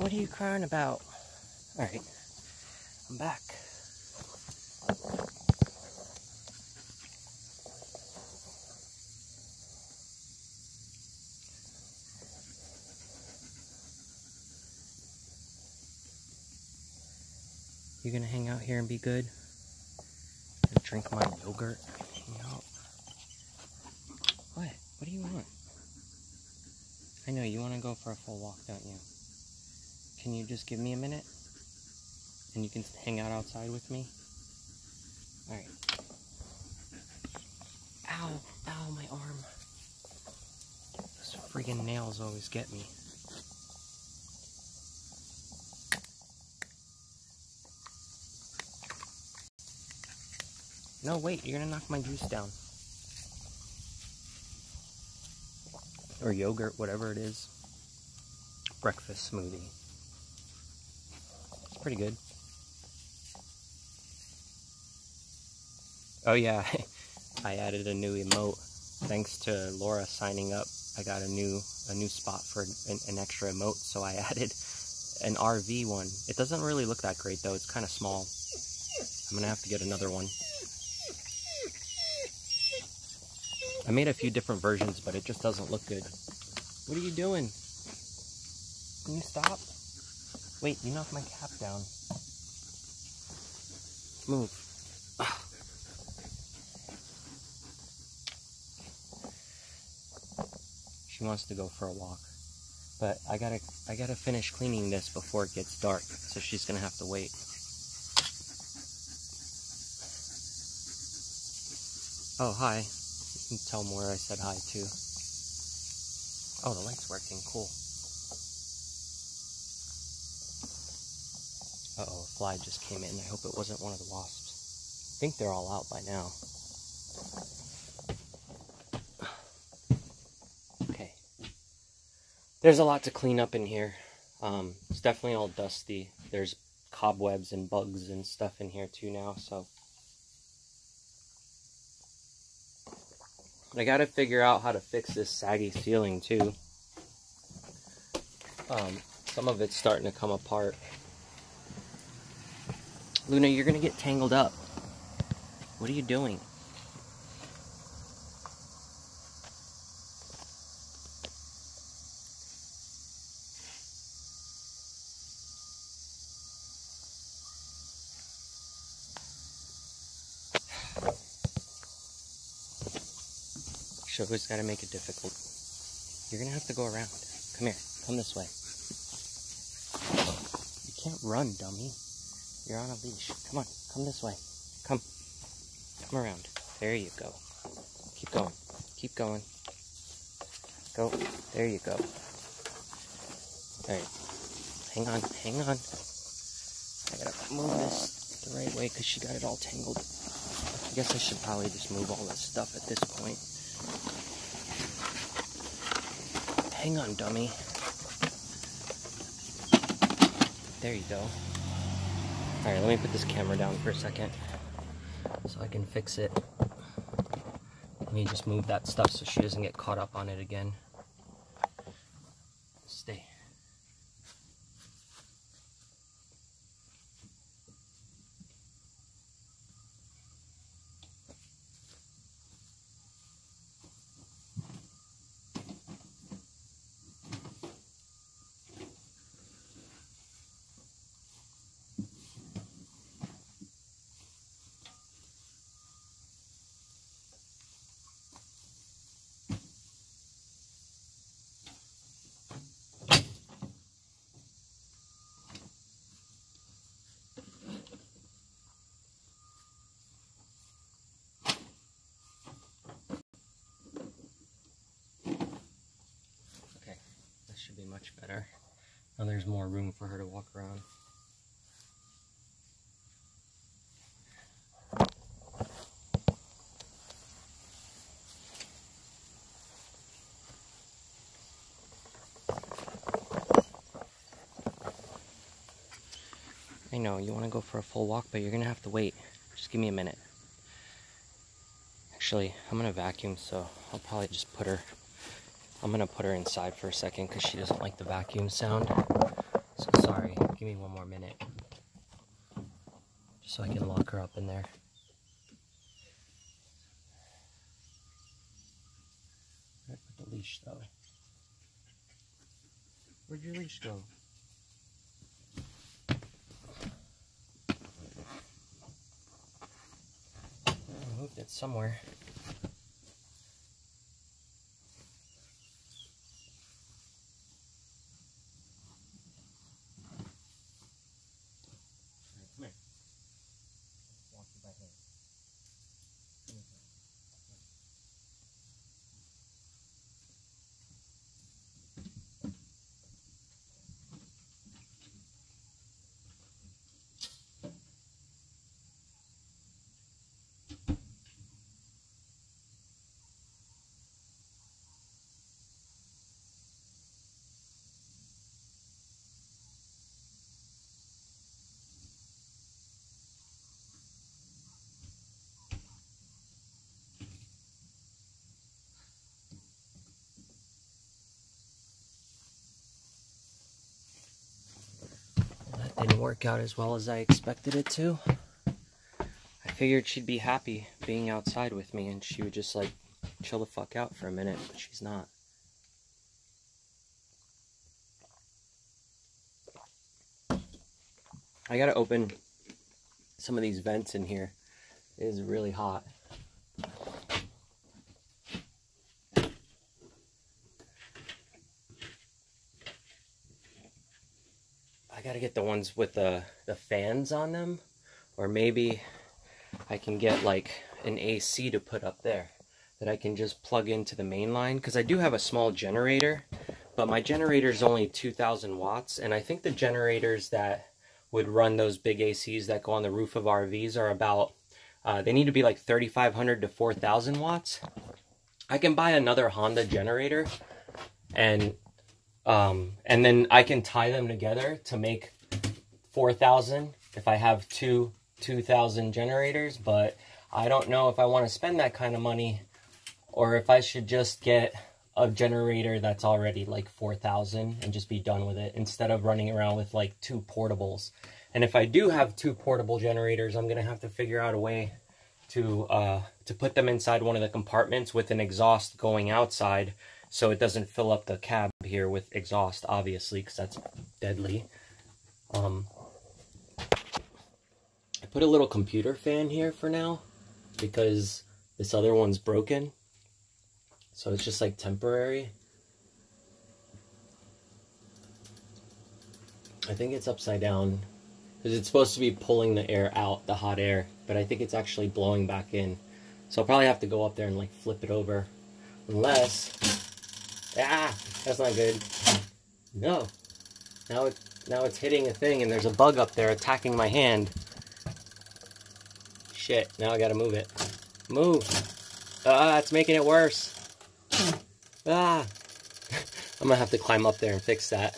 What are you crying about? Alright, I'm back. You gonna hang out here and be good? And drink my yogurt? Hang out. What? What do you want? I know you want to go for a full walk, don't you? Can you just give me a minute? And you can hang out outside with me? Alright. Ow! Ow, my arm. Those freaking nails always get me. No, wait, you're gonna knock my juice down. Or yogurt, whatever it is. Breakfast smoothie. It's pretty good. Oh yeah, I added a new emote. Thanks to Laura signing up, I got a new spot for an extra emote, so I added an RV one. It doesn't really look that great though, it's kind of small. I'm gonna have to get another one. I made a few different versions, but it just doesn't look good. What are you doing? Can you stop? Wait, you knocked my cap down. Move. Ugh. She wants to go for a walk. But I gotta finish cleaning this before it gets dark, so she's gonna have to wait. Oh, hi. You can tell Moira I said hi too. Oh, the light's working. Cool. Uh-oh, a fly just came in. I hope it wasn't one of the wasps. I think they're all out by now. Okay. There's a lot to clean up in here. It's definitely all dusty. There's cobwebs and bugs and stuff in here too now, so. I gotta figure out how to fix this saggy ceiling too. Some of it's starting to come apart. Luna, you're gonna get tangled up. What are you doing? She always gotta make it difficult. You're gonna have to go around. Come here. Come this way. You can't run, dummy. You're on a leash. Come on. Come this way. Come. Come around. There you go. Keep going. Keep going. Go. There you go. Alright. Hang on. Hang on. I gotta move this the right way because she got it all tangled. I guess I should probably just move all this stuff at this point. Hang on, dummy. There you go. Alright, let me put this camera down for a second so I can fix it. Let me just move that stuff so she doesn't get caught up on it again. Stay. Should be much better. Now there's more room for her to walk around. I know, you want to go for a full walk, but you're going to have to wait. Just give me a minute. Actually, I'm going to vacuum, so I'll probably just put her... I'm going to put her inside for a second because she doesn't like the vacuum sound. So as Give me one more minute. Just so I can lock her up in there. Where'd the leash go? Where'd your leash go? I moved it somewhere. Come here. Walk you by hand. Come here. Didn't work out as well as I expected it to. I figured she'd be happy being outside with me and she would just like chill the fuck out for a minute, but she's not. I gotta open some of these vents in here. It is really hot. I gotta get the ones with the fans on them, or maybe I can get like an AC to put up there that I can just plug into the main line, because I do have a small generator, but my generator is only 2,000 watts, and I think the generators that would run those big ACs that go on the roof of RVs are about, they need to be like 3,500 to 4,000 watts. I can buy another Honda generator, and then I can tie them together to make 4,000 if I have two 2,000 generators, but I don't know if I want to spend that kind of money or if I should just get a generator that's already like 4,000 and just be done with it instead of running around with like 2 portables. And if I do have 2 portable generators, I'm going to have to figure out a way to put them inside one of the compartments with an exhaust going outside, so it doesn't fill up the cab here with exhaust, obviously, because that's deadly. I put a little computer fan here for now because this other one's broken. So it's just like temporary. I think it's upside down because it's supposed to be pulling the air out, the hot air, but I think it's actually blowing back in. So I'll probably have to go up there and like flip it over. Unless, that's not good. No, now it's hitting a thing and there's a bug up there attacking my hand. Shit, now I gotta move it. Move. It's making it worse. I'm gonna have to climb up there and fix that.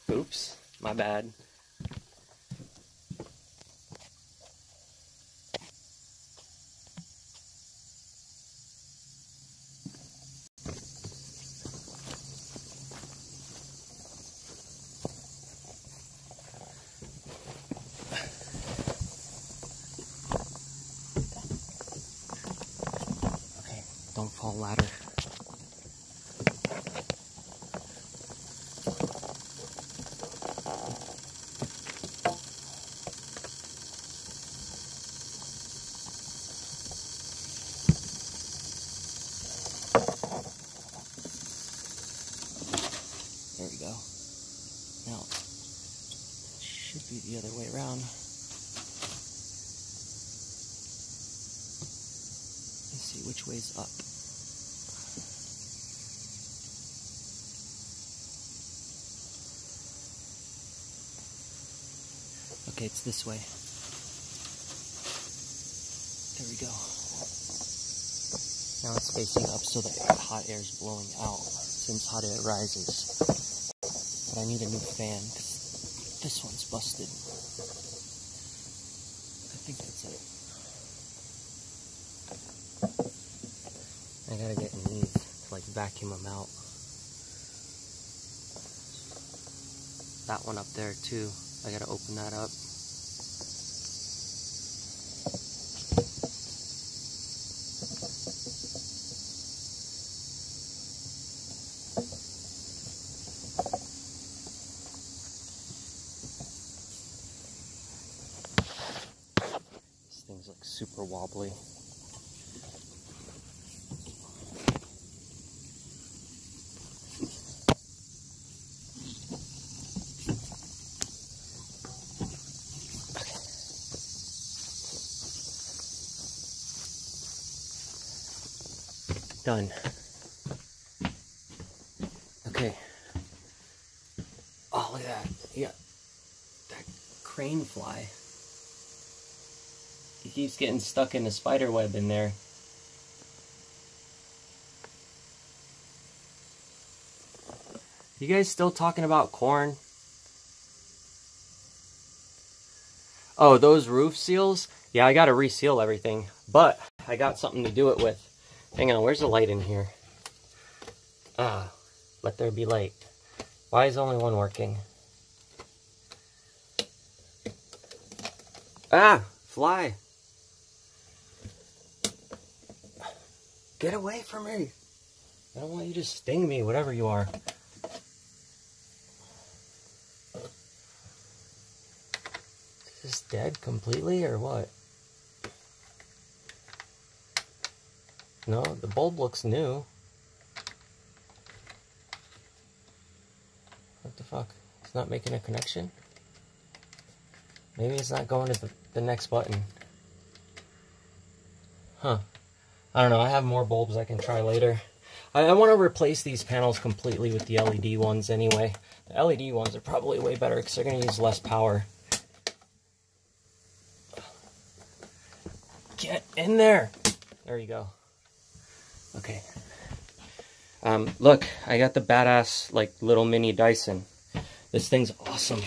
Oops, my bad. Don't fall ladder. There we go. Now, it should be the other way around. Let's see which way's up. Okay, it's this way. There we go. Now it's facing up so that hot air is blowing out since hot air rises. But I need a new fan because this one's busted. I think that's it. I gotta get in these to like vacuum them out. that one up there too. I gotta open that up. This thing's like super wobbly. Done. Okay. Oh, look at that. Yeah. That crane fly. He keeps getting stuck in the spider web in there. You guys still talking about corn? Oh, those roof seals? Yeah, I gotta reseal everything. But I got something to do it with. Hang on, where's the light in here? Ah, let there be light. Why is only one working? Ah, fly. Get away from me. I don't want you to sting me, whatever you are. Is this dead completely or what? No, the bulb looks new. What the fuck? It's not making a connection? Maybe it's not going to the next button. Huh. I don't know. I have more bulbs I can try later. I want to replace these panels completely with the LED ones anyway. The LED ones are probably way better because they're going to use less power. Get in there! There you go. Okay. Look, I got the badass, like, little mini Dyson. This thing's awesome.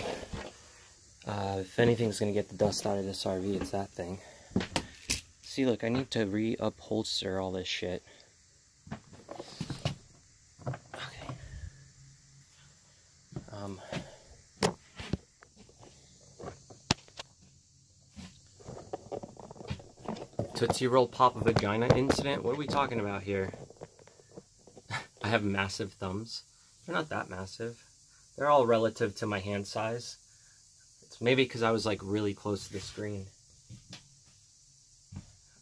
If anything's gonna get the dust out of this RV, it's that thing. See, look, I need to re-upholster all this shit. Okay. Tootsie Roll Pop Vagina incident? What are we talking about here? I have massive thumbs. They're not that massive. They're all relative to my hand size. It's maybe because I was like really close to the screen.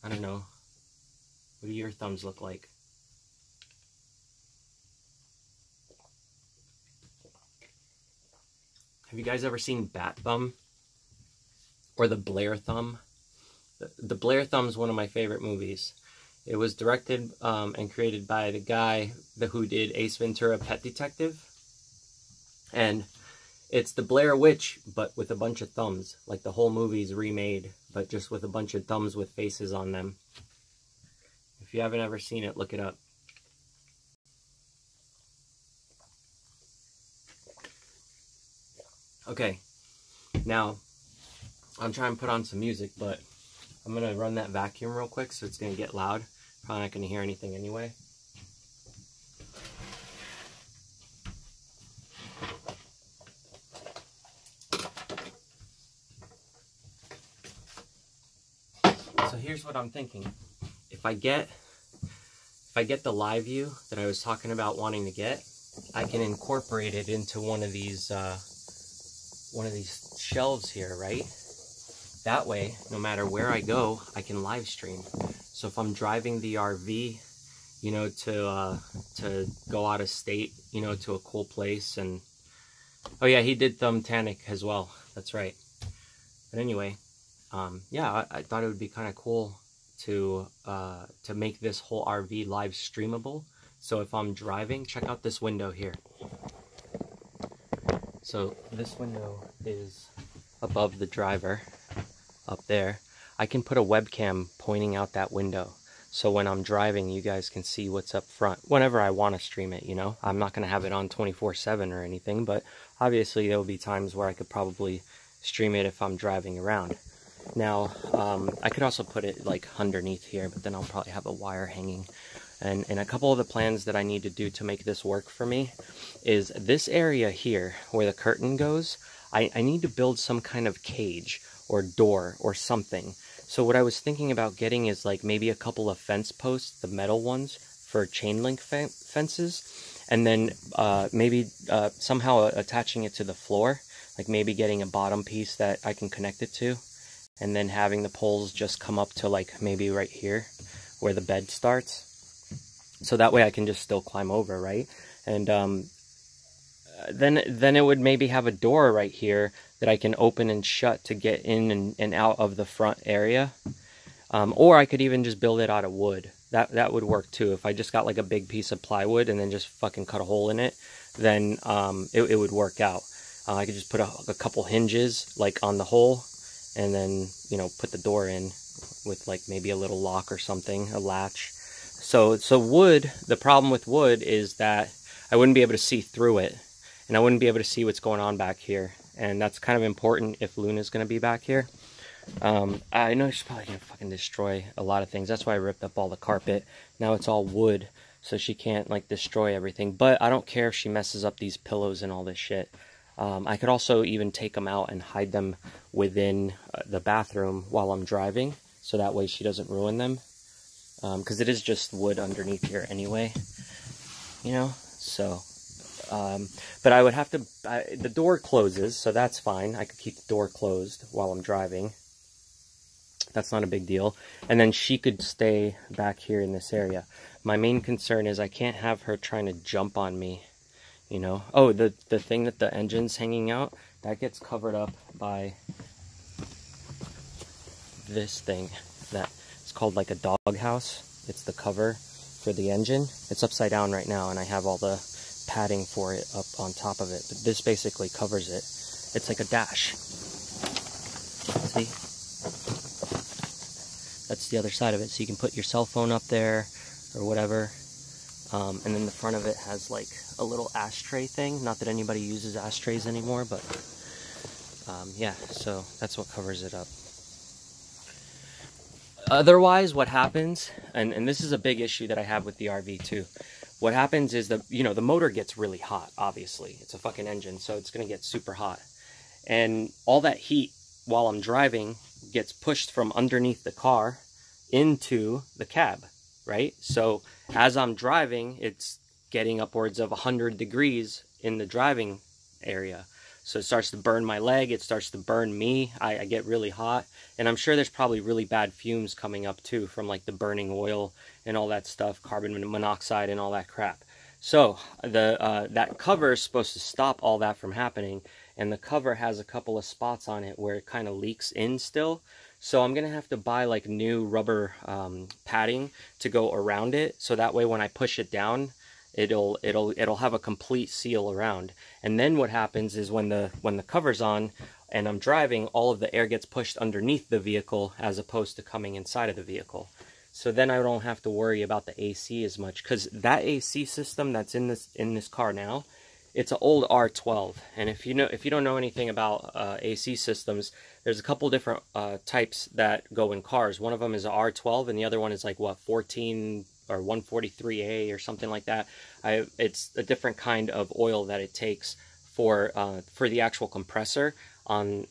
I don't know. What do your thumbs look like? Have you guys ever seen Bat Thumb? Or the Blair Thumb? The Blair Thumb's one of my favorite movies. It was directed and created by the guy who did Ace Ventura: Pet Detective. And it's the Blair Witch, but with a bunch of thumbs. Like the whole movie's remade, but just with a bunch of thumbs with faces on them. If you haven't ever seen it, look it up. Okay, now I'm trying to put on some music, but I'm going to run that vacuum real quick so it's going to get loud. Probably not going to hear anything anyway. So here's what I'm thinking. If I get the live view that I was talking about wanting to get, I can incorporate it into one of these shelves here, right? That way, no matter where I go, I can live stream. So if I'm driving the RV, you know, to go out of state, you know, to a cool place, and oh yeah, he did Thumbtanic as well. That's right. But anyway, yeah, I thought it would be kind of cool to make this whole RV live streamable. So if I'm driving, check out this window here. So this window is above the driver. Up there, I can put a webcam pointing out that window. So when I'm driving, you guys can see what's up front whenever I want to stream it, you know. I'm not going to have it on 24/7 or anything, but obviously there will be times where I could probably stream it if I'm driving around. Now, I could also put it like underneath here, but then I'll probably have a wire hanging. And a couple of the plans that I need to do to make this work for me is this area here where the curtain goes, I need to build some kind of cage or door or something. So what I was thinking about getting is like maybe a couple of fence posts, the metal ones for chain link fences, and then maybe somehow attaching it to the floor, like maybe getting a bottom piece that I can connect it to, and then having the poles just come up to like maybe right here where the bed starts. So that way I can just still climb over, right? And then it would maybe have a door right here that I can open and shut to get in and out of the front area. Or I could even just build it out of wood. That would work too. If I just got like a big piece of plywood and then just fucking cut a hole in it, then it would work out. I could just put a couple hinges like on the hole, and then, you know, put the door in with like maybe a little lock or something, a latch. So wood, the problem with wood is that I wouldn't be able to see through it, and I wouldn't be able to see what's going on back here. And that's kind of important if Luna's going to be back here. I know she's probably going to fucking destroy a lot of things. That's why I ripped up all the carpet. Now it's all wood, so she can't like destroy everything. But I don't care if she messes up these pillows and all this shit. I could also even take them out and hide them within the bathroom while I'm driving, so that way she doesn't ruin them. Because it is just wood underneath here anyway, you know, so, but I would have to, the door closes, so that's fine. I could keep the door closed while I'm driving. That's not a big deal. And then she could stay back here in this area. My main concern is I can't have her trying to jump on me, you know. Oh, the thing that the engine's hanging out, that gets covered up by this thing that it's called like a dog house. It's the cover for the engine. It's upside down right now, and I have all the padding for it up on top of it. But this basically covers it. It's like a dash. See? That's the other side of it. So you can put your cell phone up there or whatever. And then the front of it has like a little ashtray thing. Not that anybody uses ashtrays anymore, but yeah, so that's what covers it up. Otherwise, what happens, and this is a big issue that I have with the RV too, what happens is the motor gets really hot, obviously. It's a fucking engine, so it's going to get super hot. And all that heat while I'm driving gets pushed from underneath the car into the cab, right? So as I'm driving, it's getting upwards of 100 degrees in the driving area. So it starts to burn my leg, it starts to burn me, I get really hot. And I'm sure there's probably really bad fumes coming up too from like the burning oil and all that stuff, carbon monoxide and all that crap. So that cover is supposed to stop all that from happening, and the cover has a couple of spots on it where it kind of leaks in still. So I'm gonna have to buy like new rubber padding to go around it, so that way when I push it down, it'll have a complete seal around. And then what happens is when the cover's on and I'm driving, all of the air gets pushed underneath the vehicle as opposed to coming inside of the vehicle. So then I don't have to worry about the AC as much, because that AC system that's in this car now, it's an old R12. And if you don't know anything about AC systems, there's a couple different types that go in cars. One of them is a R12, and the other one is like what, 14 or 143A or something like that. It's a different kind of oil that it takes for the actual compressor on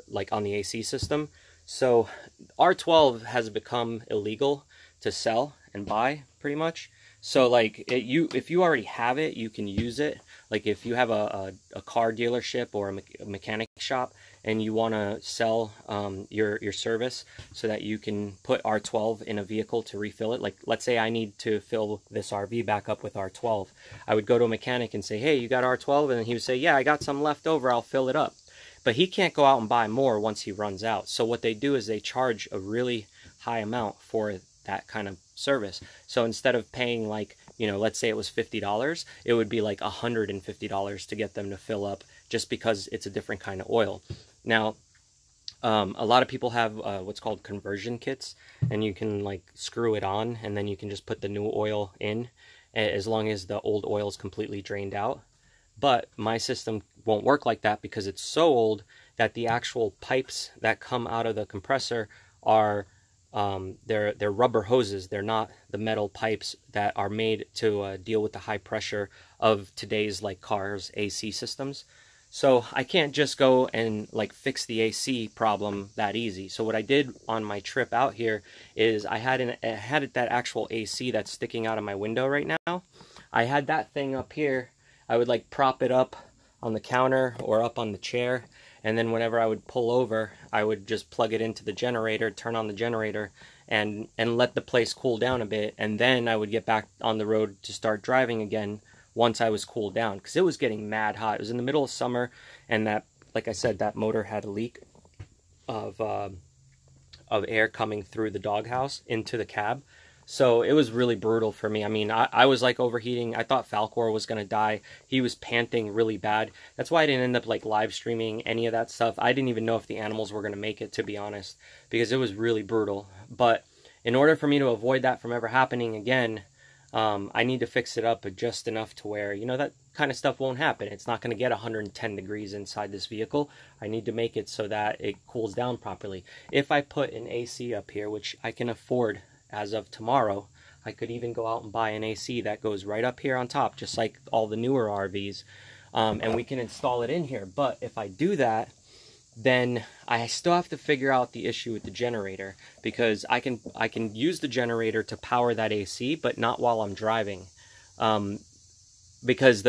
the AC system. So R12 has become illegal to sell and buy pretty much. So like if you already have it, you can use it. Like if you have a car dealership or a mechanic shop and you want to sell your service so that you can put R12 in a vehicle to refill it. Like let's say I need to fill this RV back up with R12. I would go to a mechanic and say, hey, you got R12? And he would say, yeah, I got some left over, I'll fill it up. But he can't go out and buy more once he runs out. So what they do is they charge a really high amount for that kind of service. So instead of paying like, let's say it was $50, it would be like $150 to get them to fill up, just because it's a different kind of oil. Now, a lot of people have what's called conversion kits, and you can like screw it on and then you can just put the new oil in as long as the old oil is completely drained out. But my system won't work like that because it's so old that the actual pipes that come out of the compressor are they're rubber hoses. They're not the metal pipes that are made to deal with the high pressure of today's like cars AC systems. So I can't just go and like fix the AC problem that easy. So what I did on my trip out here is I had that actual AC that's sticking out of my window right now. I had that thing up here. I would like prop it up on the counter or up on the chair, and then whenever I would pull over, I would just plug it into the generator, turn on the generator, and let the place cool down a bit, and then I would get back on the road to start driving again once I was cooled down, because it was getting mad hot. It was in the middle of summer, and that, like I said, that motor had a leak of air coming through the doghouse into the cab. So it was really brutal for me. I mean, I was like overheating. I thought Falcor was going to die. He was panting really bad. That's why I didn't end up like live streaming any of that stuff. I didn't even know if the animals were going to make it, to be honest, because it was really brutal. But in order for me to avoid that from ever happening again, I need to fix it up just enough to where, you know, that kind of stuff won't happen. It's not going to get 110 degrees inside this vehicle. I need to make it so that it cools down properly. If I put an AC up here, which I can afford as of tomorrow, I could even go out and buy an AC that goes right up here on top, just like all the newer RVs, and we can install it in here. But if I do that, then I still have to figure out the issue with the generator, because I can use the generator to power that AC, but not while I'm driving, because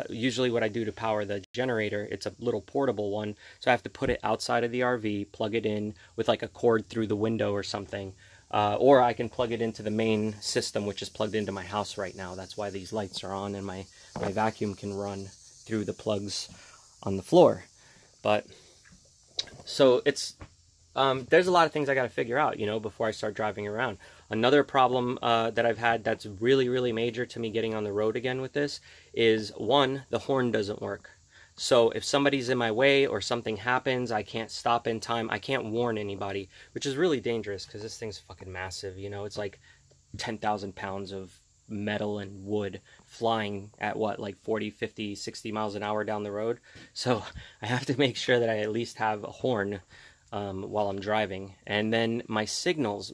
usually what I do to power the generator, it's a little portable one, so I have to put it outside of the RV, plug it in with like a cord through the window or something. Or I can plug it into the main system, which is plugged into my house right now. That's why these lights are on, and my vacuum can run through the plugs on the floor. But so it's there's a lot of things I got to figure out, you know, before I start driving around. Another problem that I've had that's really, really major to me getting on the road again with this is, one, the horn doesn't work. So if somebody's in my way or something happens, I can't stop in time. I can't warn anybody, which is really dangerous because this thing's fucking massive. You know, it's like 10,000 pounds of metal and wood flying at what, like 40, 50, 60 miles an hour down the road. So I have to make sure that I at least have a horn while I'm driving. And then my signals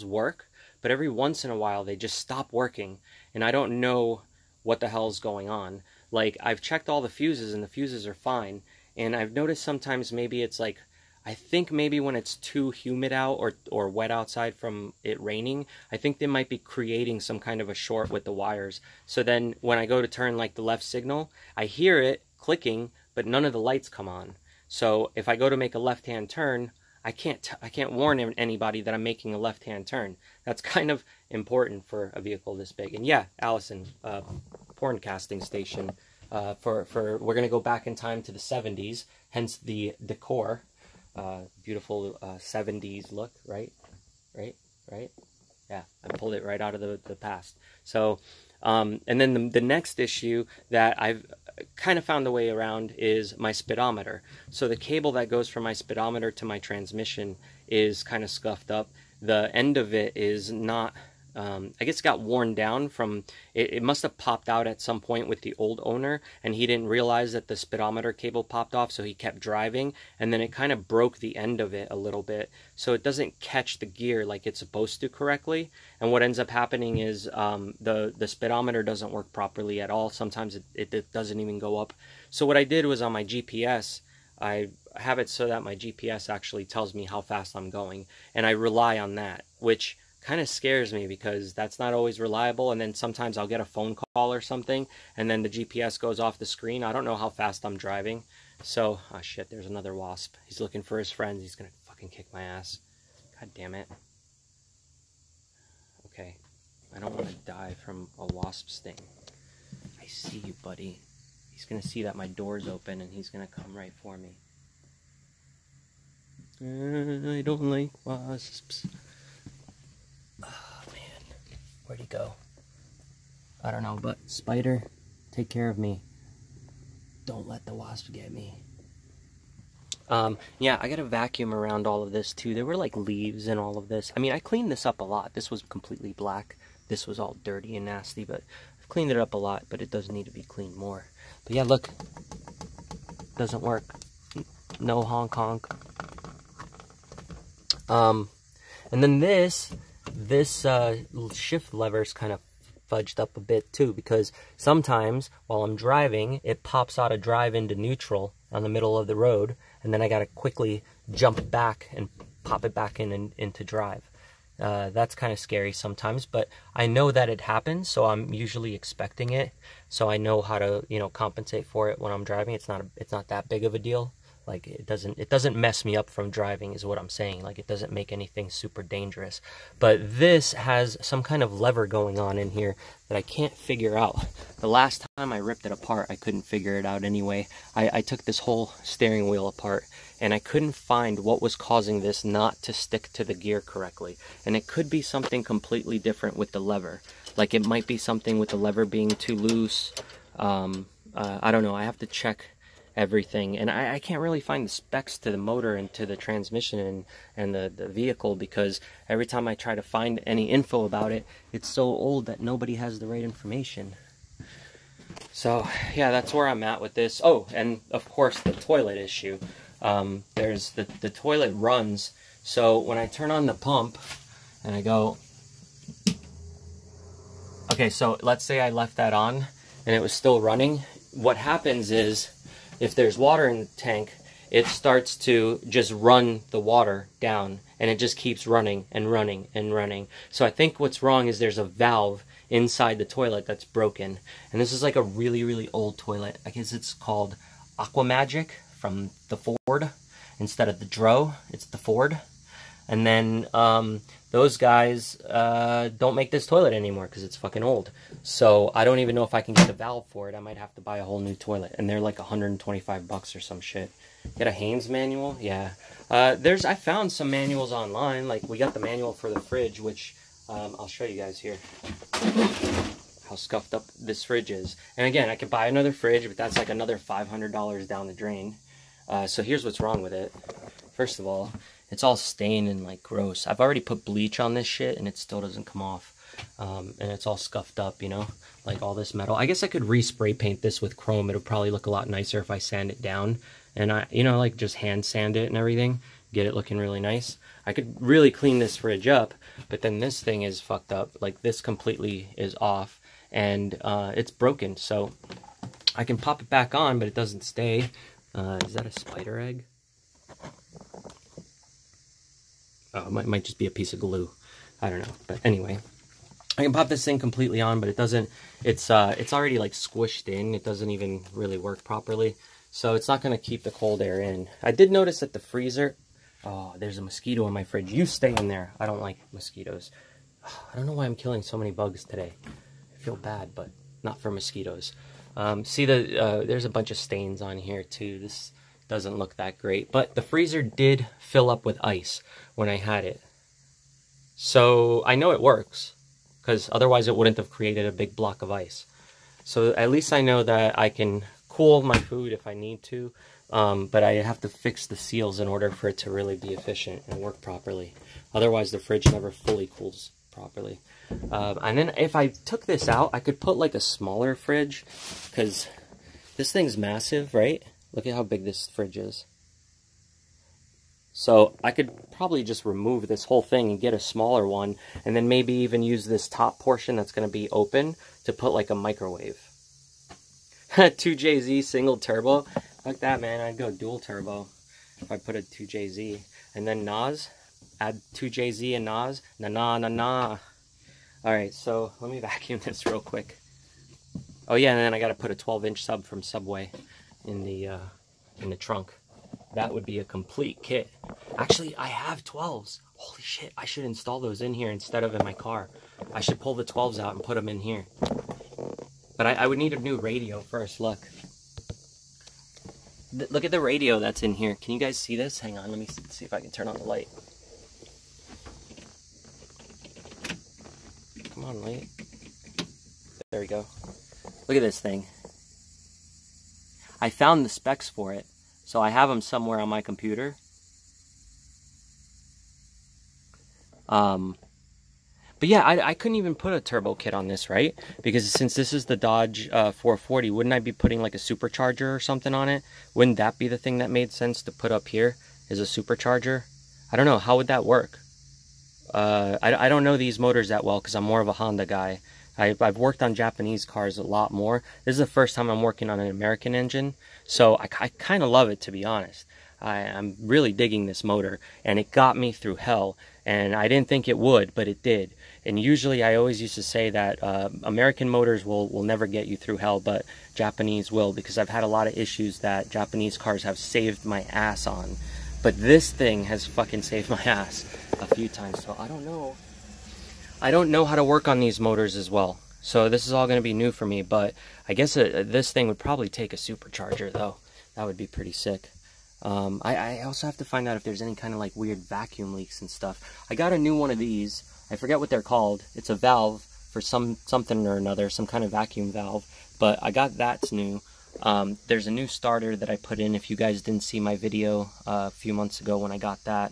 work, but every once in a while they just stop working, and I don't know what the hell's going on. Like, I've checked all the fuses, and the fuses are fine, and I've noticed sometimes maybe it's like, I think maybe when it's too humid out or wet outside from it raining, I think they might be creating some kind of a short with the wires. So then when I go to turn like the left signal, I hear it clicking, but none of the lights come on. So if I go to make a left-hand turn, I can't warn anybody that I'm making a left-hand turn. That's kind of important for a vehicle this big. And yeah, Allison, porn casting station. We're gonna go back in time to the 70s, hence the decor, beautiful 70s look, right? Yeah, I pulled it right out of the past. So, and then the next issue that I've kind of found a way around is my speedometer. So the cable that goes from my speedometer to my transmission is kind of scuffed up. The end of it is not, I guess it got worn down from, it must have popped out at some point with the old owner, and he didn't realize that the speedometer cable popped off, so he kept driving, and then it kind of broke the end of it a little bit, so it doesn't catch the gear like it's supposed to correctly, and what ends up happening is the speedometer doesn't work properly at all. Sometimes it doesn't even go up. So what I did was on my GPS, I have it so that my GPS actually tells me how fast I'm going, and I rely on that, which kind of scares me because that's not always reliable, and then sometimes I'll get a phone call or something, and then the GPS goes off the screen. I don't know how fast I'm driving. So, oh shit, there's another wasp. He's looking for his friends. He's gonna fucking kick my ass. God damn it. Okay, I don't want to die from a wasp sting. I see you, buddy. He's gonna see that my door's open, and he's gonna come right for me. I don't like wasps. Oh, man. Where'd he go? I don't know, but spider, take care of me. Don't let the wasp get me. Yeah, I gotta vacuum around all of this, too. There were, like, leaves and all of this. I mean, I cleaned this up a lot. This was completely black. This was all dirty and nasty, but I've cleaned it up a lot, but it does need to be cleaned more. But yeah, look. Doesn't work. No honk honk. And then this shift lever is kind of fudged up a bit too, because sometimes while I'm driving, it pops out of drive into neutral on the middle of the road, and then I gotta quickly jump back and pop it back into drive. That's kind of scary sometimes, but I know that it happens, so I'm usually expecting it, so I know how to, you know, compensate for it when I'm driving. It's not that big of a deal. Like, it doesn't mess me up from driving is what I'm saying. Like, it doesn't make anything super dangerous. But this has some kind of lever going on in here that I can't figure out. The last time I ripped it apart, I couldn't figure it out anyway. I took this whole steering wheel apart, and I couldn't find what was causing this not to stick to the gear correctly. And it could be something completely different with the lever. Like, it might be something with the lever being too loose. I don't know. I have to check everything, and I can't really find the specs to the motor and to the transmission and the vehicle, because every time I try to find any info about it, it's so old that nobody has the right information. So yeah, that's where I'm at with this. Oh, and of course the toilet issue. There's the toilet runs, so when I turn on the pump and I go, okay, so let's say I left that on and it was still running. What happens is, if there's water in the tank, it starts to just run the water down, and it just keeps running and running and running. So I think what's wrong is there's a valve inside the toilet that's broken. And this is like a really, really old toilet. I guess it's called Aquamagic from the Ford. Instead of the Dro, it's the Ford. And then those guys don't make this toilet anymore because it's fucking old. So I don't even know if I can get a valve for it. I might have to buy a whole new toilet, and they're like 125 bucks or some shit. Get a Haynes manual? Yeah. I found some manuals online. Like, we got the manual for the fridge, which I'll show you guys here how scuffed up this fridge is. And again, I could buy another fridge, but that's like another $500 down the drain. So here's what's wrong with it. First of all, it's all stained and like gross. I've already put bleach on this shit and it still doesn't come off. And it's all scuffed up, you know, like all this metal. I guess I could re-spray paint this with chrome. It'll probably look a lot nicer if I sand it down. And you know, like just hand sand it and everything. Get it looking really nice. I could really clean this fridge up, but then this thing is fucked up. Like, this completely is off, and it's broken. So I can pop it back on, but it doesn't stay. Is that a spider egg? Oh, it might just be a piece of glue. I don't know. But anyway, I can pop this thing completely on, but it doesn't. It's already like squished in. It doesn't even really work properly. So it's not going to keep the cold air in. I did notice that the freezer... Oh, there's a mosquito in my fridge. You stay in there. I don't like mosquitoes. I don't know why I'm killing so many bugs today. I feel bad, but not for mosquitoes. See, there's a bunch of stains on here too. This doesn't look that great. But the freezer did fill up with ice when I had it. So I know it works, because otherwise it wouldn't have created a big block of ice. So at least I know that I can cool my food if I need to. But I have to fix the seals in order for it to really be efficient and work properly. Otherwise the fridge never fully cools properly. And then if I took this out, I could put like a smaller fridge, because this thing's massive, right? Look at how big this fridge is. So I could probably just remove this whole thing and get a smaller one, and then maybe even use this top portion that's going to be open to put like a microwave. 2JZ single turbo. Like that, man. I'd go dual turbo if I put a 2JZ. And then NOS. Add 2JZ and NOS. Na. Alright, so let me vacuum this real quick. Oh yeah, and then I gotta put a 12-inch sub from Subway in the trunk. That would be a complete kit. Actually, I have 12s. Holy shit, I should install those in here instead of in my car. I should pull the 12s out and put them in here. But I would need a new radio first, look. Look at the radio that's in here. Can you guys see this? Hang on, let me see if I can turn on the light. Come on, light. There we go. Look at this thing. I found the specs for it, so I have them somewhere on my computer. But yeah, I couldn't even put a turbo kit on this, right? Because since this is the Dodge 440, wouldn't I be putting like a supercharger or something on it? Wouldn't that be the thing that made sense to put up here, is a supercharger? I don't know, how would that work? I don't know these motors that well because I'm more of a Honda guy. I've worked on Japanese cars a lot more. This is the first time I'm working on an American engine, so I kind of love it, to be honest. I'm really digging this motor, and it got me through hell, and I didn't think it would, but it did. And usually I always used to say that American motors will never get you through hell, but Japanese will, because I've had a lot of issues that Japanese cars have saved my ass on. But this thing has fucking saved my ass a few times, so I don't know how to work on these motors as well. So this is all going to be new for me, but I guess this thing would probably take a supercharger, though. That would be pretty sick. I also have to find out if there's any kind of like weird vacuum leaks and stuff. I got a new one of these. I forget what they're called. It's a valve for something or another, some kind of vacuum valve. But I got that's new. There's a new starter that I put in. If you guys didn't see my video a few months ago when I got that.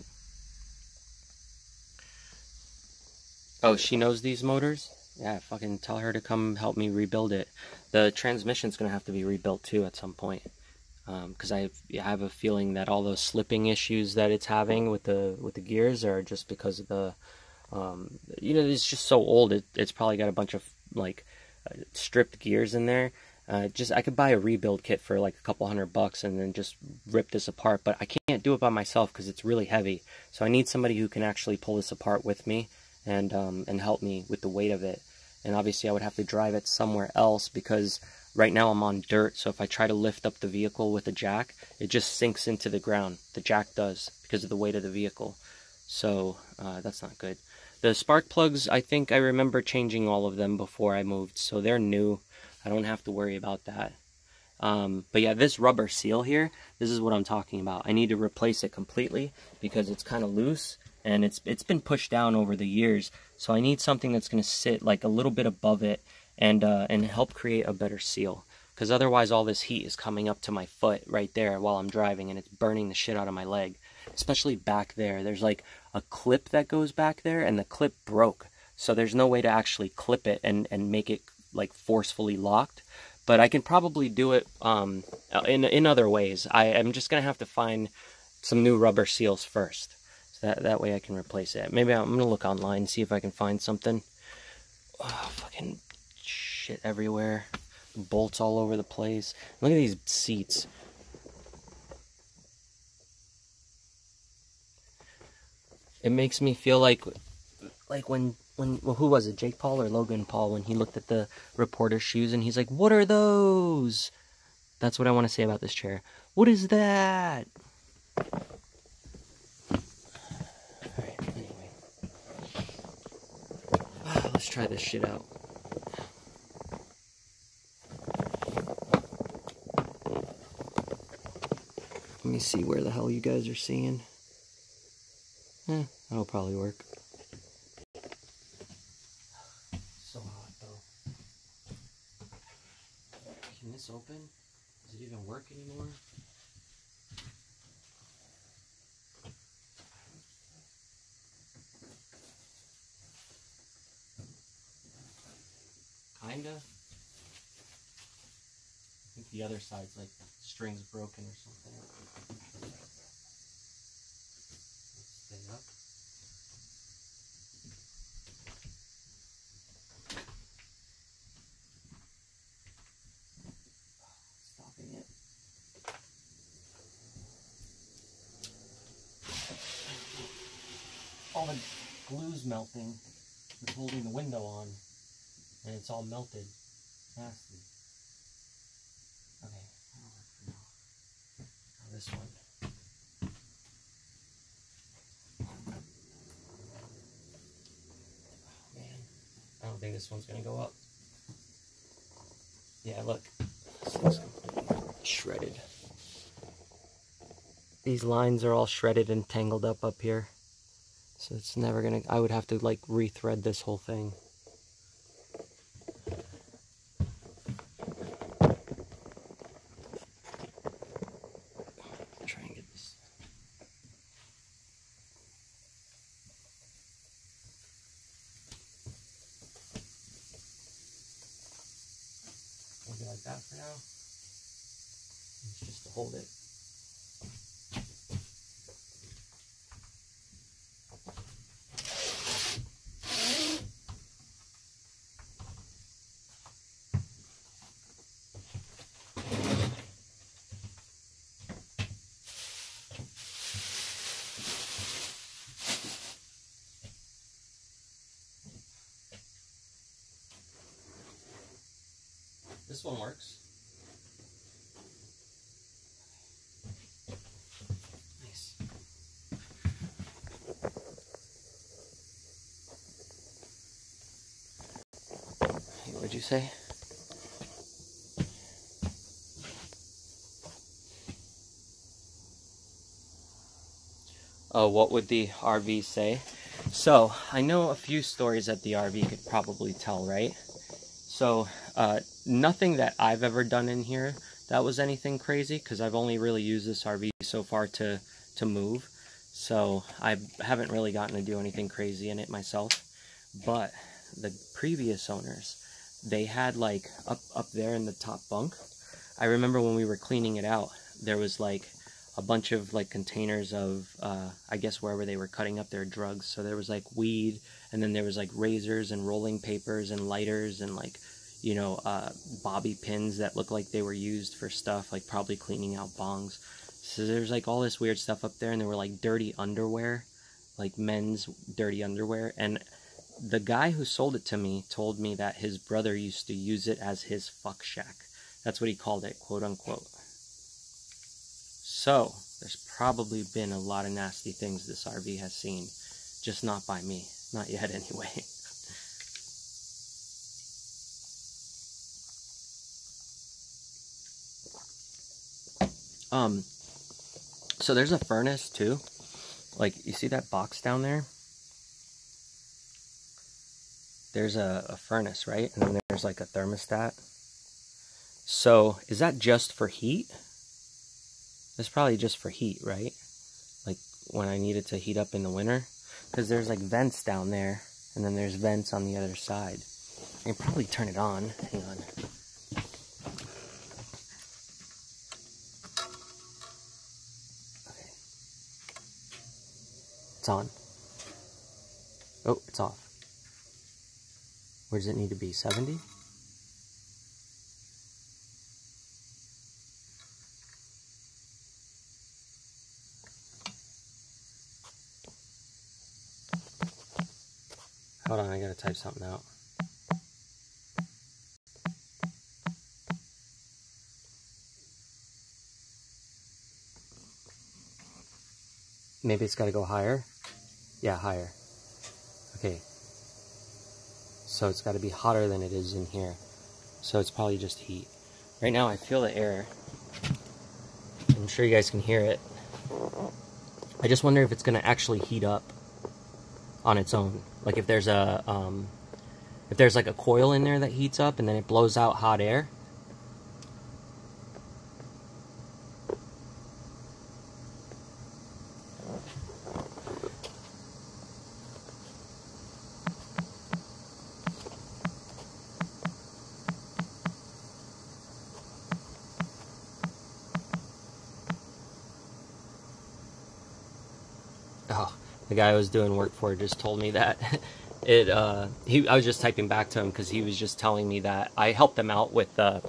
Oh, she knows these motors? Yeah, fucking tell her to come help me rebuild it. The transmission's gonna have to be rebuilt too at some point. Because I have a feeling that all those slipping issues that it's having with the gears are just because of the, you know, it's just so old. It's probably got a bunch of like stripped gears in there. I could buy a rebuild kit for like a couple $100 and then just rip this apart. But I can't do it by myself because it's really heavy. So I need somebody who can actually pull this apart with me and help me with the weight of it. And obviously I would have to drive it somewhere else because right now I'm on dirt, so if I try to lift up the vehicle with a jack, it just sinks into the ground. The jack does, because of the weight of the vehicle. So, that's not good. The spark plugs, I think I remember changing all of them before I moved, so they're new. I don't have to worry about that. But yeah, this rubber seal here, this is what I'm talking about. I need to replace it completely, because it's kind of loose, and it's been pushed down over the years. So I need something that's going to sit like a little bit above it, and help create a better seal, because otherwise all this heat is coming up to my foot right there while I'm driving, and it's burning the shit out of my leg, especially back there. There's like a clip that goes back there, and the clip broke, so there's no way to actually clip it and make it like forcefully locked. But I can probably do it in other ways. I'm just gonna have to find some new rubber seals first, so that way I can replace it. Maybe I'm gonna look online and see if I can find something. Oh, fucking shit everywhere, bolts all over the place. Look at these seats. It makes me feel like when well, who was it, Jake Paul or Logan Paul, when he looked at the reporter's shoes and he's like, "What are those?" That's what I want to say about this chair. What is that? Alright, anyway. Let's try this shit out. Let me see where the hell you guys are seeing. That'll probably work. So hot though. Can this open? Does it even work anymore? Kinda. I think the other side's like string's broken or something. Let's stay up. Stopping it. All the glue's melting. It's holding the window on, and it's all melted. Nasty. Okay, that'll work for now. Now this one. Oh man, I don't think this one's gonna go up. Yeah, look, this thing's completely shredded. These lines are all shredded and tangled up here. So it's never gonna, I would have to like rethread this whole thing. Try and get this. Maybe like that for now. It's just to hold it. This one works. Nice. Hey, what'd you say? Oh, what would the RV say? So, I know a few stories that the RV could probably tell, right? So, nothing that I've ever done in here that was anything crazy, because I've only really used this RV so far to move. So, I haven't really gotten to do anything crazy in it myself. But, the previous owners, they had, like, up there in the top bunk, I remember when we were cleaning it out, there was, like, a bunch of like containers of I guess wherever they were cutting up their drugs. So there was like weed, and then there was like razors and rolling papers and lighters and like, you know, bobby pins that looked like they were used for stuff, like probably cleaning out bongs. So there's like all this weird stuff up there, and there were like dirty underwear, like men's dirty underwear. And the guy who sold it to me told me that his brother used to use it as his fuck shack. That's what he called it, quote unquote. So, there's probably been a lot of nasty things this RV has seen, just not by me. Not yet, anyway. So there's a furnace, too. Like, you see that box down there? There's a furnace, right? And then there's, like, a thermostat. So, is that just for heat? It's probably just for heat, right? Like when I need it to heat up in the winter. Because there's like vents down there, and then there's vents on the other side. I can probably turn it on. Hang on. Okay. It's on. Oh, it's off. Where does it need to be? 70? Hold on, I gotta type something out. Maybe it's gotta go higher? Yeah, higher. Okay. So it's gotta be hotter than it is in here. So it's probably just heat. Right now I feel the air. I'm sure you guys can hear it. I just wonder if it's gonna actually heat up on its own. Like if there's a if there's like a coil in there that heats up and then it blows out hot air. Oh, the guy I was doing work for just told me that I was just typing back to him because he was just telling me that I helped them out with the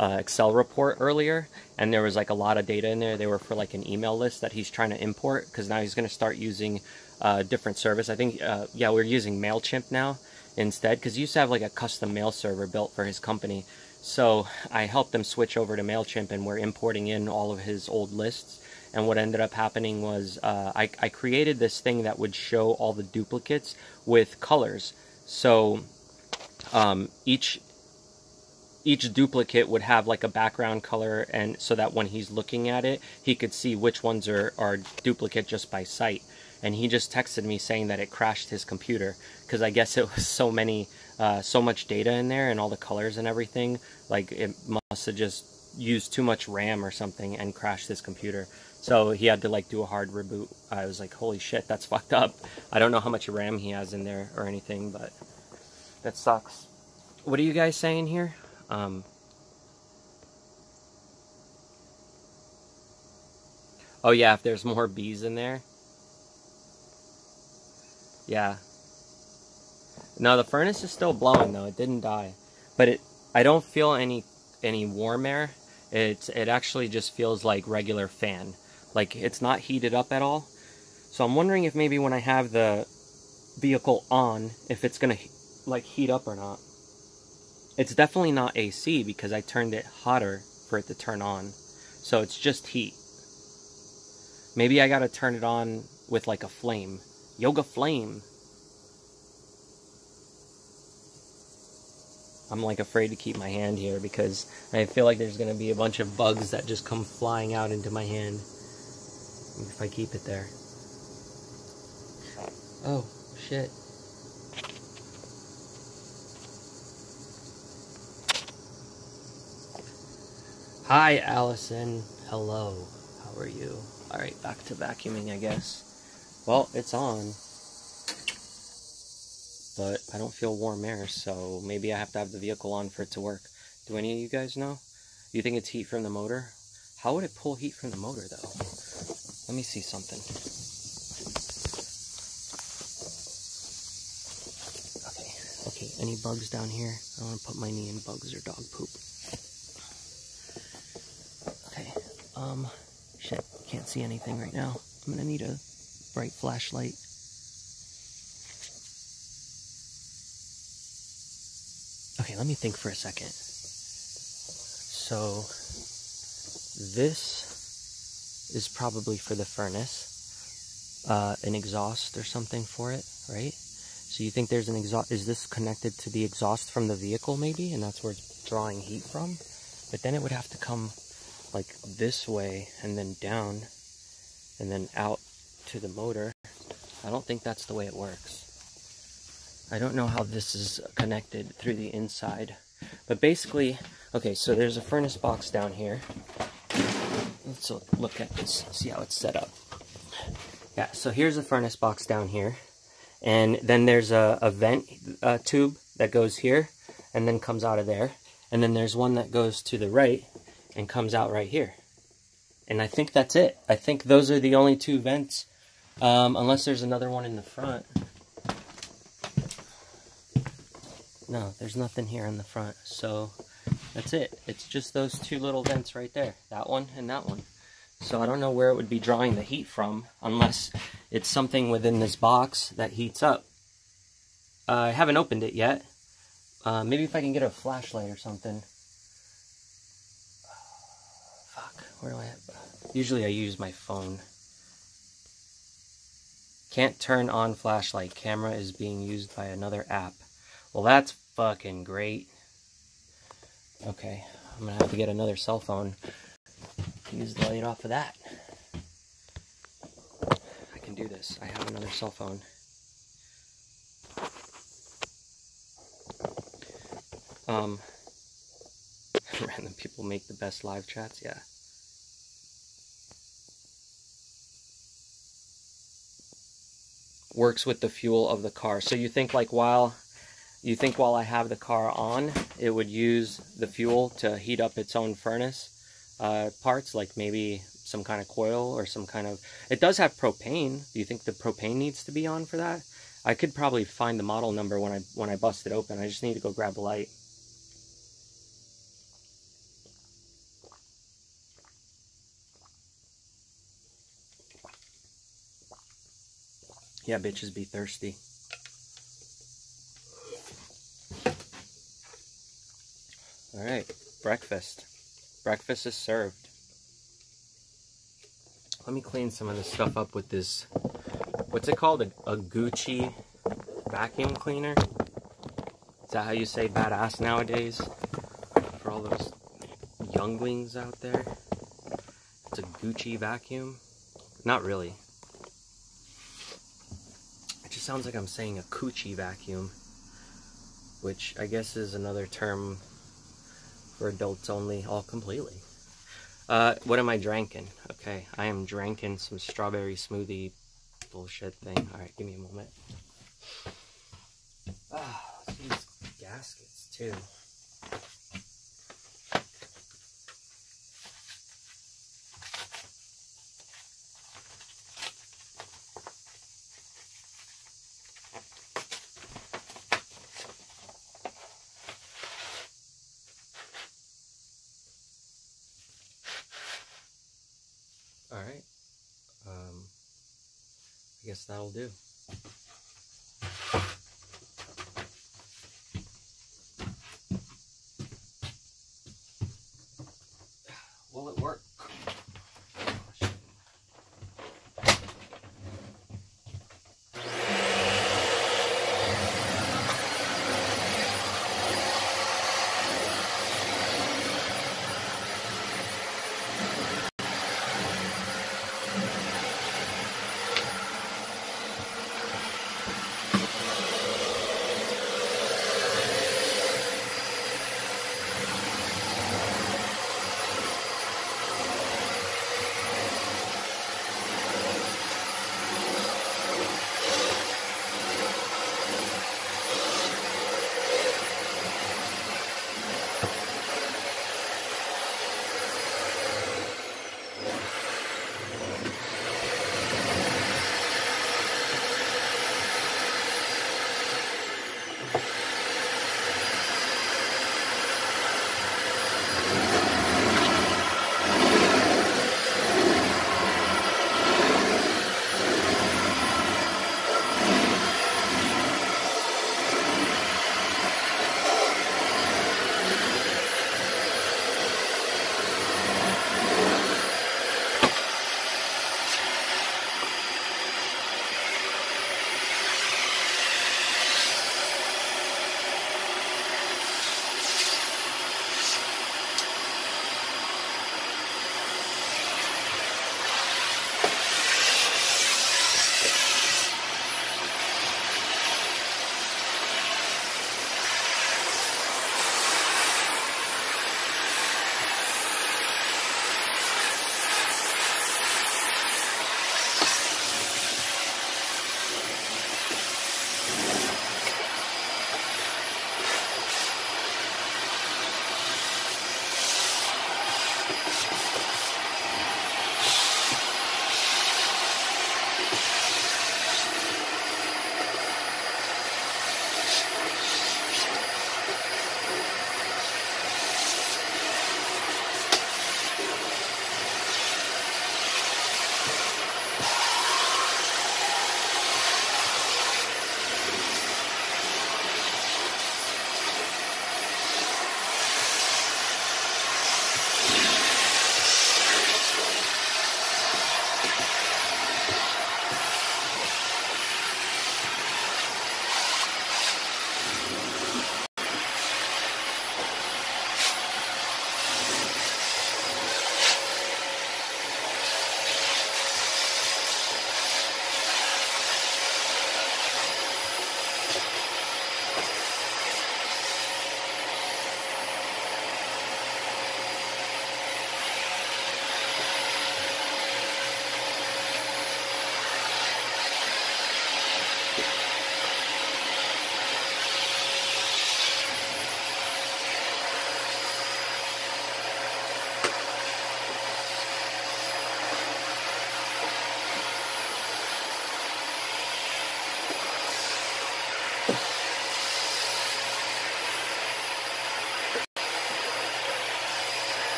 Excel report earlier, and there was like a lot of data in there. They were for like an email list that he's trying to import because now he's going to start using different service. I think, yeah, we're using MailChimp now instead because he used to have like a custom mail server built for his company. So I helped them switch over to MailChimp, and we're importing in all of his old lists. And what ended up happening was I created this thing that would show all the duplicates with colors. So each duplicate would have like a background color, and so that when he's looking at it, he could see which ones are duplicate just by sight. And he just texted me saying that it crashed his computer because I guess it was so much data in there and all the colors and everything. Like it must have just used too much RAM or something and crashed his computer. So he had to like do a hard reboot. I was like, holy shit, that's fucked up. I don't know how much RAM he has in there or anything, but that sucks. What are you guys saying here? Oh yeah, if there's more bees in there. Yeah. No, the furnace is still blowing though. It didn't die. But I don't feel any warm air. It actually just feels like regular fan. Like it's not heated up at all. So I'm wondering if maybe when I have the vehicle on, if it's gonna like heat up or not. It's definitely not AC because I turned it hotter for it to turn on. So it's just heat. Maybe I gotta turn it on with like a flame. Yoga flame. I'm like afraid to keep my hand here because I feel like there's gonna be a bunch of bugs that just come flying out into my hand if I keep it there. Oh, shit. Hi, Allison. Hello. How are you? Alright, back to vacuuming, I guess. Well, it's on. But I don't feel warm air, so maybe I have to have the vehicle on for it to work. Do any of you guys know? You think it's heat from the motor? How would it pull heat from the motor, though? Let me see something. Okay, any bugs down here? I don't want to put my knee in bugs or dog poop. Okay, shit, can't see anything right now. I'm gonna need a bright flashlight. Okay, let me think for a second. So, this is probably for the furnace. An exhaust or something for it, right? So you think there's an exhaust, is this connected to the exhaust from the vehicle maybe? And that's where it's drawing heat from? But then it would have to come like this way and then down and then out to the motor. I don't think that's the way it works. I don't know how this is connected through the inside. But basically, okay, so there's a furnace box down here. Let's look at this, see how it's set up. Yeah, so here's a furnace box down here. And then there's a vent tube that goes here and then comes out of there. And then there's one that goes to the right and comes out right here. And I think that's it. I think those are the only two vents, unless there's another one in the front. No, there's nothing here in the front. So that's it. It's just those two little vents right there. That one and that one. So I don't know where it would be drawing the heat from, unless it's something within this box that heats up. I haven't opened it yet. Maybe if I can get a flashlight or something. Fuck, where do I have? Usually I use my phone. Can't turn on flashlight. Camera is being used by another app. Well, that's fucking great. Okay, I'm gonna have to get another cell phone. Use the light off of that. I can do this. I have another cell phone. Random people make the best live chats, yeah. Works with the fuel of the car. So you think like while I have the car on, it would use the fuel to heat up its own furnace parts, like maybe some kind of coil or some kind of... It does have propane. Do you think the propane needs to be on for that? I could probably find the model number when I bust it open. I just need to go grab the light. Yeah, bitches be thirsty. Alright, breakfast. Breakfast is served. Let me clean some of this stuff up with this, what's it called? A Gucci vacuum cleaner? Is that how you say badass nowadays? For all those younglings out there? It's a Gucci vacuum? Not really. It just sounds like I'm saying a coochie vacuum, which I guess is another term for adults only, all completely. What am I drinking? Okay, I am drinking some strawberry smoothie bullshit thing. Alright, give me a moment. Let's use gaskets too. Alright, I guess that'll do. Will it work?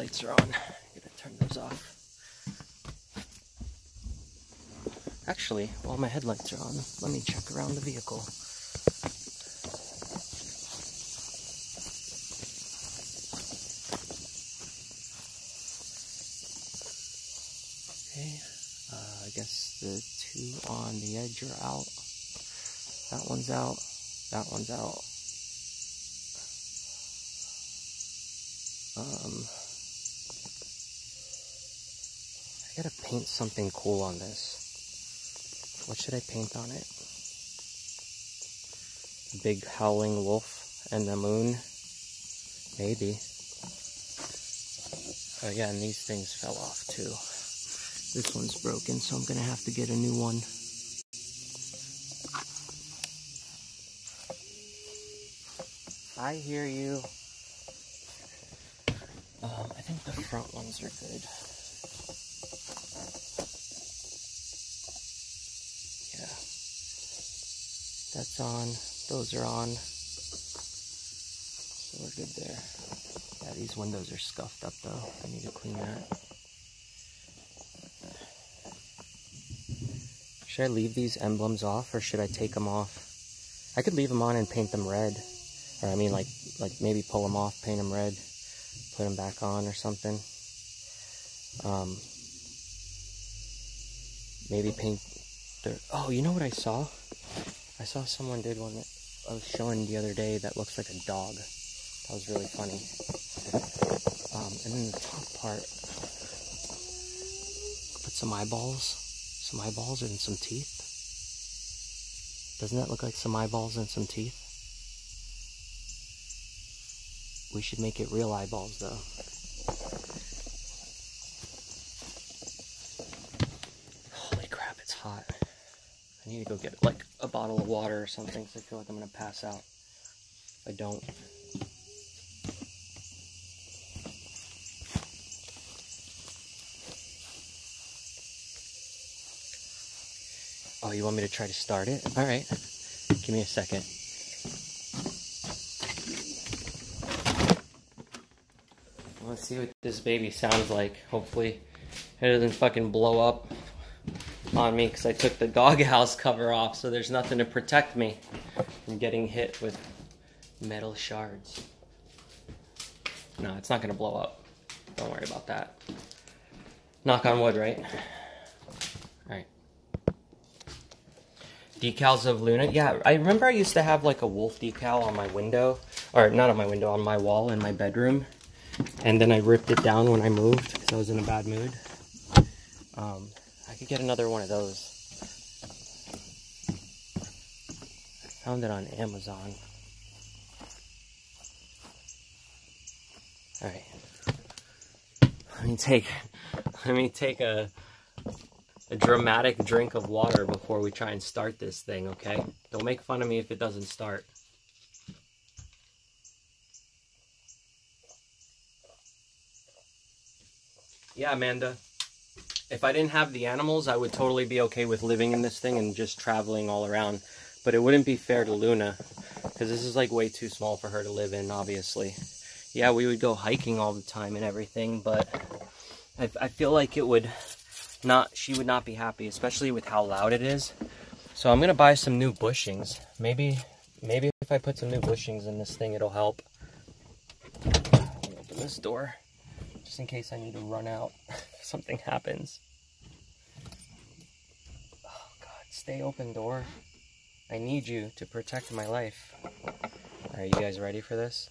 headlights are on. I gotta turn those off. Actually, while my headlights are on, let me check around the vehicle. Okay, I guess the two on the edge are out. That one's out. That one's out. I gotta paint something cool on this. What should I paint on it? Big howling wolf and the moon? Maybe. Oh yeah, and these things fell off too. This one's broken, so I'm gonna have to get a new one. I hear you. I think the front ones are good. Yeah. That's on. Those are on. So we're good there. Yeah, these windows are scuffed up though. I need to clean that. Should I leave these emblems off or should I take them off? I could leave them on and paint them red. Or I mean like maybe pull them off, paint them red, put them back on or something. Maybe paint their... Oh, you know what I saw? I saw someone did one that I was showing the other day that looks like a dog. That was really funny. And then the top part, put some eyeballs and some teeth. Doesn't that look like some eyeballs and some teeth? We should make it real eyeballs though. Holy crap, it's hot. I need to go get like a bottle of water or something because I feel like I'm gonna pass out if I don't. Oh, you want me to try to start it? All right, give me a second. Let's see what this baby sounds like. Hopefully it doesn't fucking blow up on me because I took the doghouse cover off, so there's nothing to protect me from getting hit with metal shards. No, it's not gonna blow up. Don't worry about that. Knock on wood, right? Alright. Decals of Luna. Yeah, I remember I used to have like a wolf decal on my window. Or not on my window, on my wall in my bedroom. And then I ripped it down when I moved because I was in a bad mood. I could get another one of those. I found it on Amazon. Alright. Let me take a dramatic drink of water before we try and start this thing, okay? Don't make fun of me if it doesn't start. Yeah, Amanda. If I didn't have the animals, I would totally be okay with living in this thing and just traveling all around. But it wouldn't be fair to Luna, because this is like way too small for her to live in, obviously. Yeah, we would go hiking all the time and everything, but I feel like it would not, she would not be happy, especially with how loud it is. So I'm going to buy some new bushings. Maybe if I put some new bushings in this thing, it'll help. Let me open this door, just in case I need to run out if something happens. Oh God, stay open, door. I need you to protect my life. Are you guys ready for this?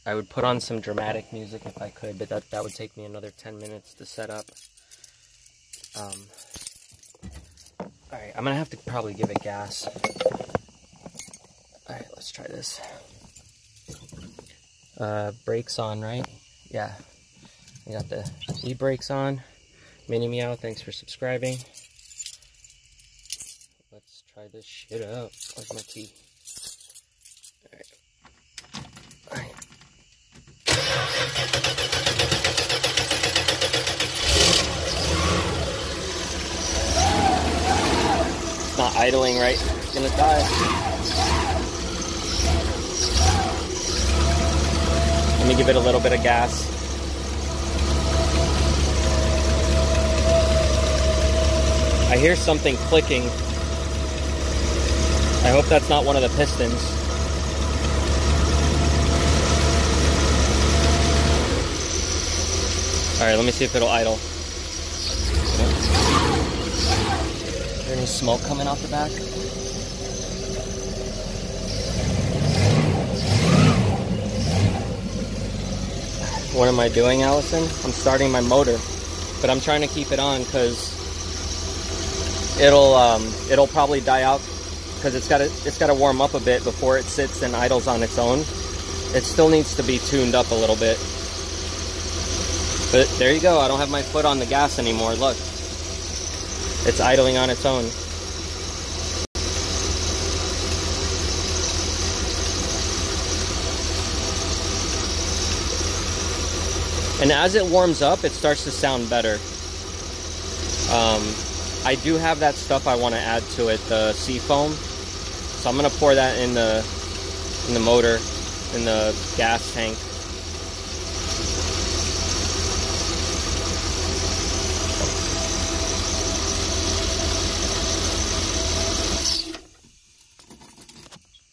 I would put on some dramatic music if I could, but that would take me another 10 minutes to set up. Alright, I'm gonna have to probably give it gas. Alright, let's try this. Brakes on, right? Yeah. I got the e-brakes on. Mini Meow, thanks for subscribing. Let's try this shit out. Where's my key? Alright. Alright. It's not idling right. It's gonna die. Let me give it a little bit of gas. I hear something clicking. I hope that's not one of the pistons. Alright, let me see if it'll idle. Is there any smoke coming out the back? What am I doing, Allison? I'm starting my motor, but I'm trying to keep it on because it'll probably die out because it's got to warm up a bit before it sits and idles on its own. It still needs to be tuned up a little bit. But there you go. I don't have my foot on the gas anymore. Look, it's idling on its own. And as it warms up, it starts to sound better. I do have that stuff I want to add to it, the sea foam. So I'm gonna pour that in the motor, in the gas tank.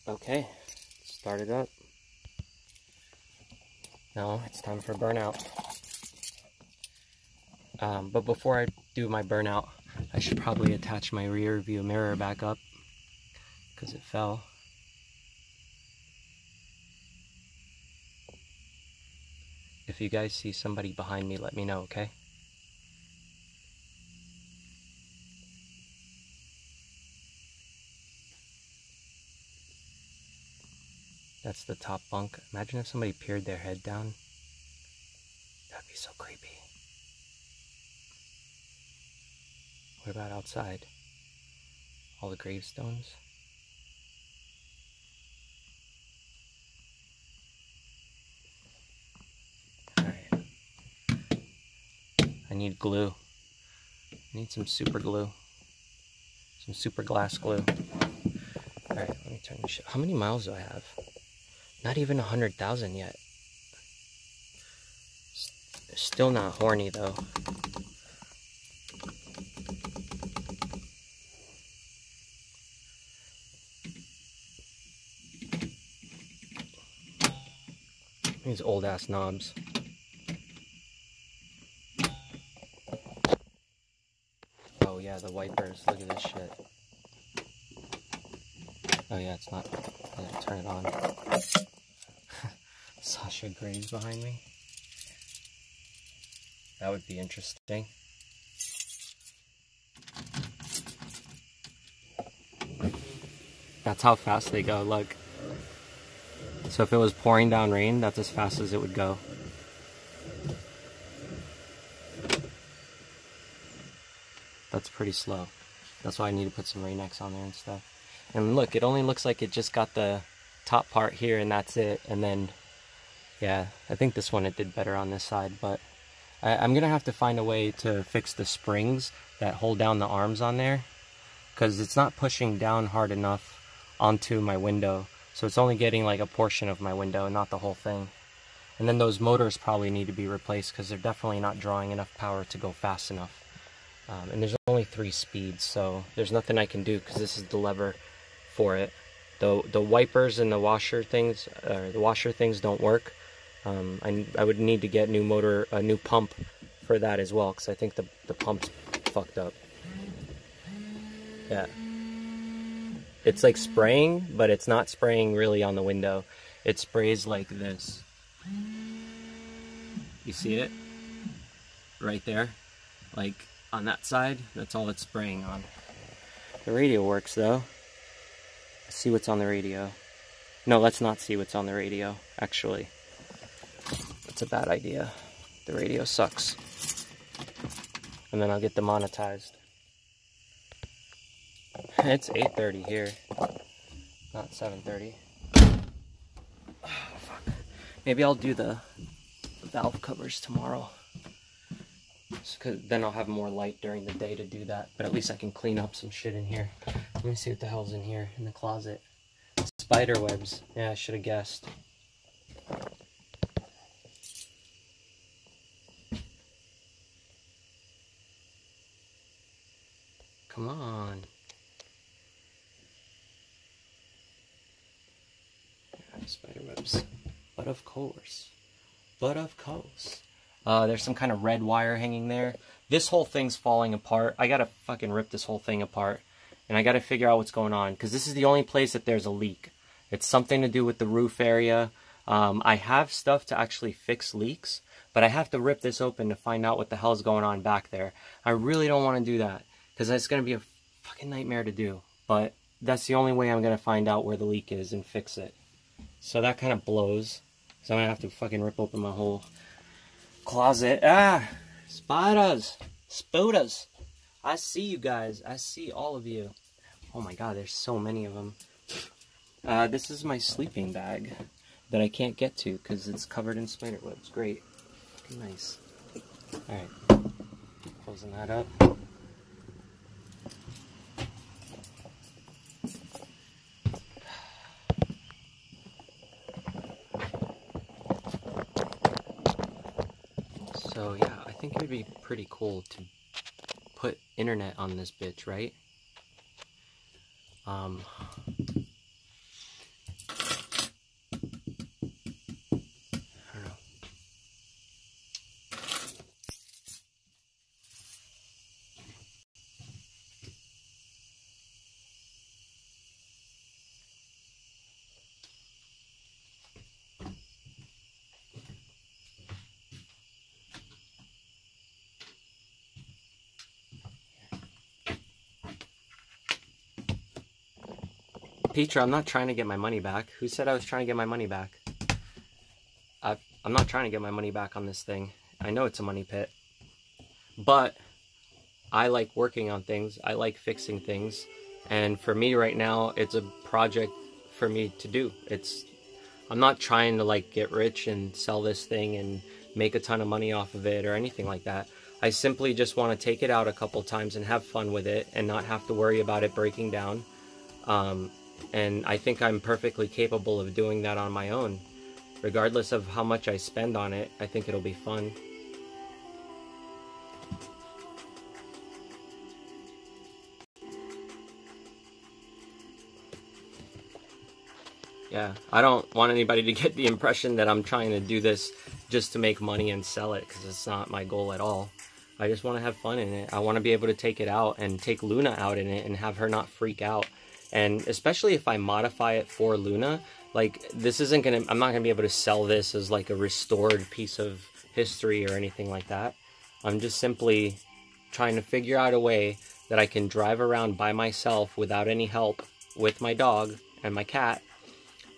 Okay, start it up. Now it's time for burnout. But before I do my burnout, I should probably attach my rear view mirror back up because it fell. If you guys see somebody behind me, let me know, okay? That's the top bunk. Imagine if somebody peered their head down. That'd be so creepy. What about outside? All the gravestones? Alright. I need glue. I need some super glue. Some super glass glue. Alright, let me turn this shit. How many miles do I have? Not even 100,000 yet. Still not horny though. These old ass knobs. Oh yeah, the wipers. Look at this shit. Oh yeah, it's not. I gotta turn it on. Sasha Graves behind me. That would be interesting. That's how fast they go, look. So if it was pouring down rain, that's as fast as it would go. That's pretty slow. That's why I need to put some Rain-X on there and stuff. And look, it only looks like it just got the top part here and that's it. And then, yeah, I think this one it did better on this side. But I'm going to have to find a way to fix the springs that hold down the arms on there. Because it's not pushing down hard enough onto my window. So it's only getting like a portion of my window, not the whole thing. And then those motors probably need to be replaced because they're definitely not drawing enough power to go fast enough. And there's only 3 speeds, so there's nothing I can do because this is the lever for it. The wipers and the washer things, don't work. I would need to get a new pump for that as well because I think the pump's fucked up. Yeah. It's like spraying, but it's not spraying really on the window. It sprays like this. You see it? Right there. Like on that side, that's all it's spraying on. The radio works though. Let's see what's on the radio. No, let's not see what's on the radio, actually. That's a bad idea. The radio sucks. And then I'll get demonetized. It's 8:30 here, not 7:30. Oh, fuck. Maybe I'll do the valve covers tomorrow. Cause then I'll have more light during the day to do that. But at least I can clean up some shit in here. Let me see what the hell's in here, in the closet. Spider webs. Yeah, I should have guessed. Come on. Yeah, spider webs. But of course. But of course. There's some kind of red wire hanging there. This whole thing's falling apart. I gotta fucking rip this whole thing apart. And I gotta figure out what's going on. Because this is the only place that there's a leak. It's something to do with the roof area. I have stuff to actually fix leaks. But I have to rip this open to find out what the hell's going on back there. I really don't want to do that. Because it's going to be a fucking nightmare to do. But that's the only way I'm going to find out where the leak is and fix it. So that kind of blows. So I'm going to have to fucking rip open my whole closet. Ah! Spiders! Spooders! I see you guys. I see all of you. Oh my god, there's so many of them. This is my sleeping bag that I can't get to because it's covered in spider webs. Great. Nice. Alright. Closing that up. So yeah, I think it would be pretty cool to put internet on this bitch, right? I don't know. Petra, I'm not trying to get my money back. Who said I was trying to get my money back? I'm not trying to get my money back on this thing. I know it's a money pit. But I like working on things. I like fixing things. And for me right now, it's a project for me to do. I'm not trying to like get rich and sell this thing and make a ton of money off of it or anything like that. I simply just want to take it out a couple times and have fun with it and not have to worry about it breaking down. And I think I'm perfectly capable of doing that on my own. Regardless of how much I spend on it, I think it'll be fun. Yeah, I don't want anybody to get the impression that I'm trying to do this just to make money and sell it, because it's not my goal at all. I just want to have fun in it. I want to be able to take it out and take Luna out in it and have her not freak out. And especially if I modify it for Luna, like this isn't gonna, I'm not gonna be able to sell this as like a restored piece of history or anything like that. I'm just simply trying to figure out a way that I can drive around by myself without any help with my dog and my cat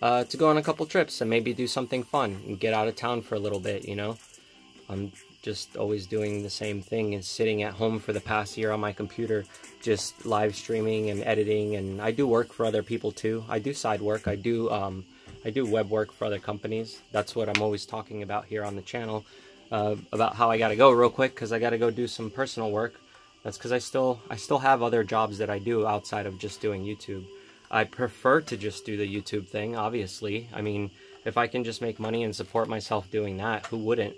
to go on a couple trips and maybe do something fun and get out of town for a little bit, you know? I'm just always doing the same thing and sitting at home for the past year on my computer, just live streaming and editing. And I do work for other people too. I do side work. I do web work for other companies. That's what I'm always talking about here on the channel, about how I gotta go real quick because I gotta go do some personal work. That's because I still have other jobs that I do outside of just doing YouTube. I prefer to just do the YouTube thing, obviously. I mean, if I can just make money and support myself doing that, who wouldn't?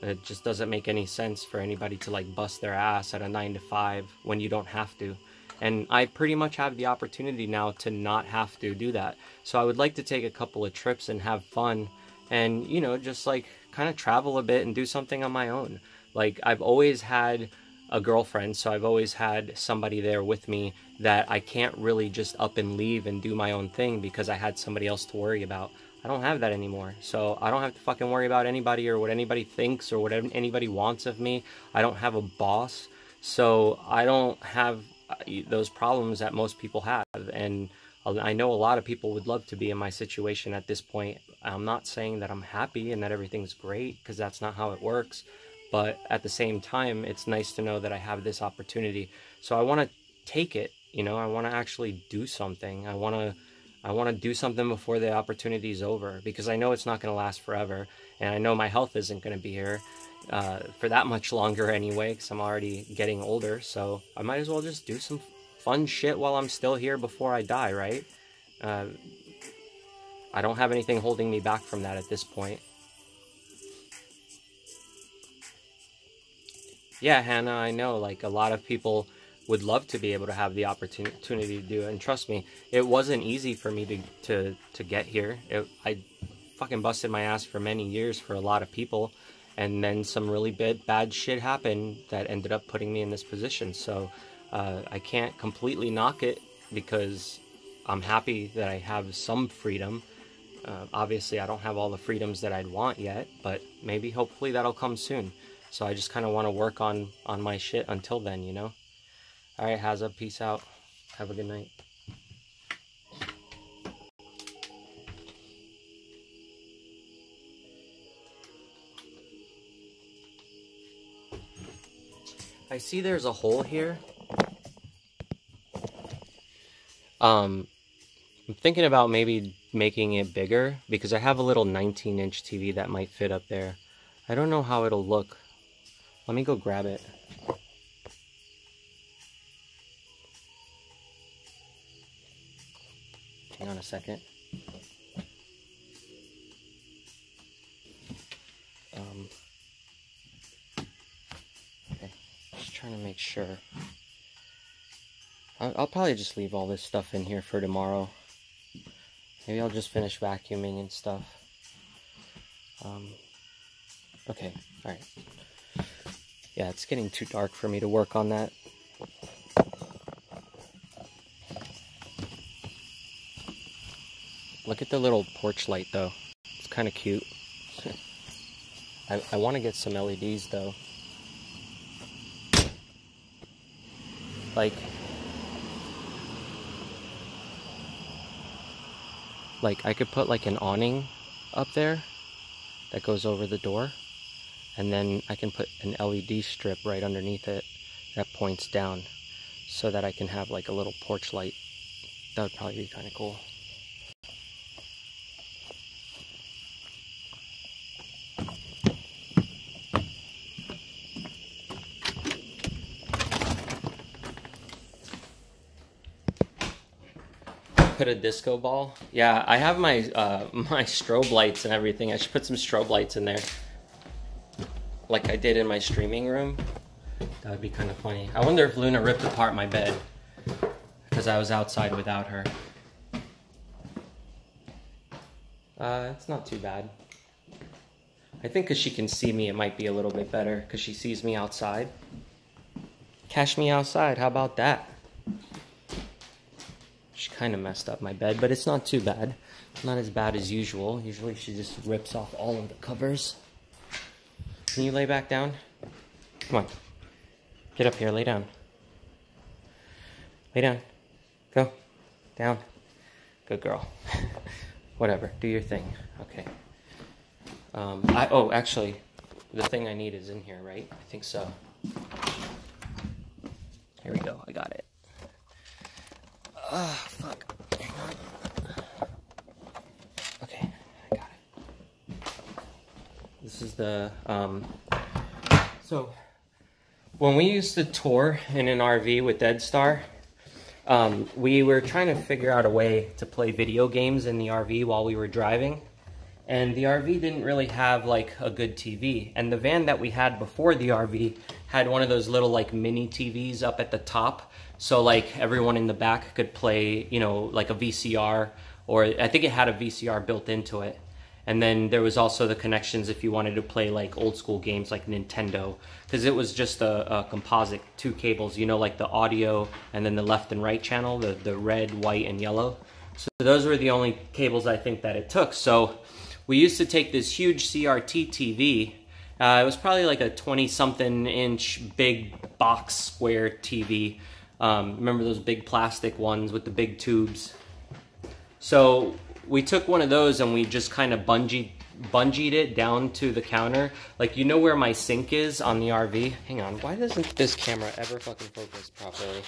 It just doesn't make any sense for anybody to like bust their ass at a 9 to 5 when you don't have to. And I pretty much have the opportunity now to not have to do that. So I would like to take a couple of trips and have fun and, you know, just like kind of travel a bit and do something on my own. Like I've always had a girlfriend, so I've always had somebody there with me that I can't really just up and leave and do my own thing because I had somebody else to worry about. I don't have that anymore, so I don't have to fucking worry about anybody or what anybody thinks or what anybody wants of me. I don't have a boss, so I don't have those problems that most people have, and I know a lot of people would love to be in my situation at this point. I'm not saying that I'm happy and that everything's great, because that's not how it works, but at the same time, it's nice to know that I have this opportunity. So I want to take it, you know, I want to actually do something. I want to do something before the opportunity is over, because I know it's not going to last forever, and I know my health isn't going to be here for that much longer anyway, because I'm already getting older, so I might as well just do some fun shit while I'm still here before I die, right? I don't have anything holding me back from that at this point. Yeah, Hannah, I know, like, a lot of people would love to be able to have the opportunity to do it. And trust me, it wasn't easy for me to get here. I fucking busted my ass for many years for a lot of people, and then some really bad shit happened that ended up putting me in this position. So I can't completely knock it, because I'm happy that I have some freedom. Obviously, I don't have all the freedoms that I'd want yet, but maybe, hopefully, that'll come soon. So I just kind of want to work on my shit until then, you know? All right, Hazza, peace out. Have a good night. I see there's a hole here. I'm thinking about maybe making it bigger, because I have a little 19-inch TV that might fit up there. I don't know how it'll look. Let me go grab it. Hang on a second. Okay, just trying to make sure. I'll probably just leave all this stuff in here for tomorrow. Maybe I'll just finish vacuuming and stuff. Okay, alright. Yeah, it's getting too dark for me to work on that. Look at the little porch light, though. It's kind of cute. I want to get some LEDs, though. Like, I could put like an awning up there that goes over the door, and then I can put an LED strip right underneath it that points down, so that I can have like a little porch light. That would probably be kind of cool. Put a disco ball. Yeah, I have my my strobe lights and everything. I should put some strobe lights in there, like I did in my streaming room. That would be kind of funny. I wonder if Luna ripped apart my bed because I was outside without her. It's not too bad. I think because she can see me, it might be a little bit better, because she sees me outside. Catch me outside, how about that? She kind of messed up my bed, but it's not too bad. Not as bad as usual. Usually she just rips off all of the covers. Can you lay back down? Come on. Get up here, lay down. Lay down. Go. Down. Good girl. Whatever, do your thing. Okay. Oh, actually, the thing I need is in here, right? I think so. Here we go, I got it. Ah, fuck. Hang on. Okay, I got it. This is the, so, when we used to tour in an RV with Dead Star, we were trying to figure out a way to play video games in the RV while we were driving. And the RV didn't really have like a good TV. And the van that we had before the RV had one of those little like mini TVs up at the top. So like everyone in the back could play, you know, like a VCR, or I think it had a VCR built into it. And then there was also the connections if you wanted to play like old school games like Nintendo, because it was just a composite, 2 cables, you know, like the audio and then the left and right channel, the red, white, and yellow. So those were the only cables I think that it took. So we used to take this huge CRT TV. It was probably like a 20-something inch big box square TV. Remember those big plastic ones with the big tubes? So we took one of those and we just kind of bungeed it down to the counter. Like, you know where my sink is on the RV? Hang on, why doesn't this camera ever fucking focus properly?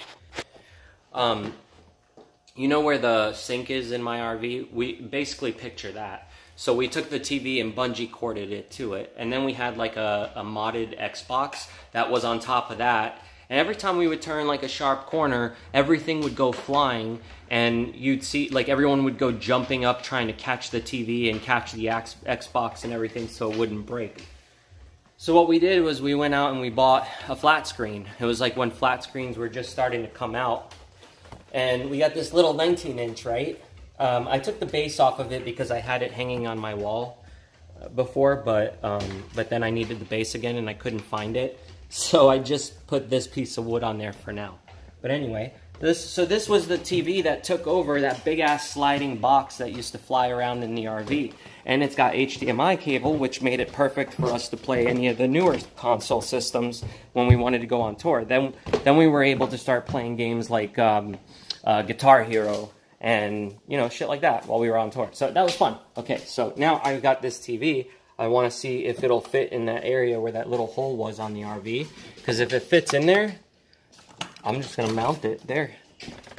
You know where the sink is in my RV? We basically picture that. So we took the TV and bungee corded it to it. And then we had like a modded Xbox that was on top of that. And every time we would turn like a sharp corner, everything would go flying, and you'd see like everyone would go jumping up trying to catch the TV and catch the Xbox and everything so it wouldn't break. So what we did was we went out and we bought a flat screen. It was like when flat screens were just starting to come out. And we got this little 19-inch, right? I took the base off of it because I had it hanging on my wall before, but then I needed the base again and I couldn't find it. So I just put this piece of wood on there for now. But anyway, this was the TV that took over that big-ass sliding box that used to fly around in the RV. And it's got HDMI cable, which made it perfect for us to play any of the newer console systems when we wanted to go on tour. Then we were able to start playing games like Guitar Hero and, you know, shit like that while we were on tour. So that was fun. Okay, so now I've got this TV. I want to see if it'll fit in that area where that little hole was on the RV. Because if it fits in there, I'm just going to mount it there.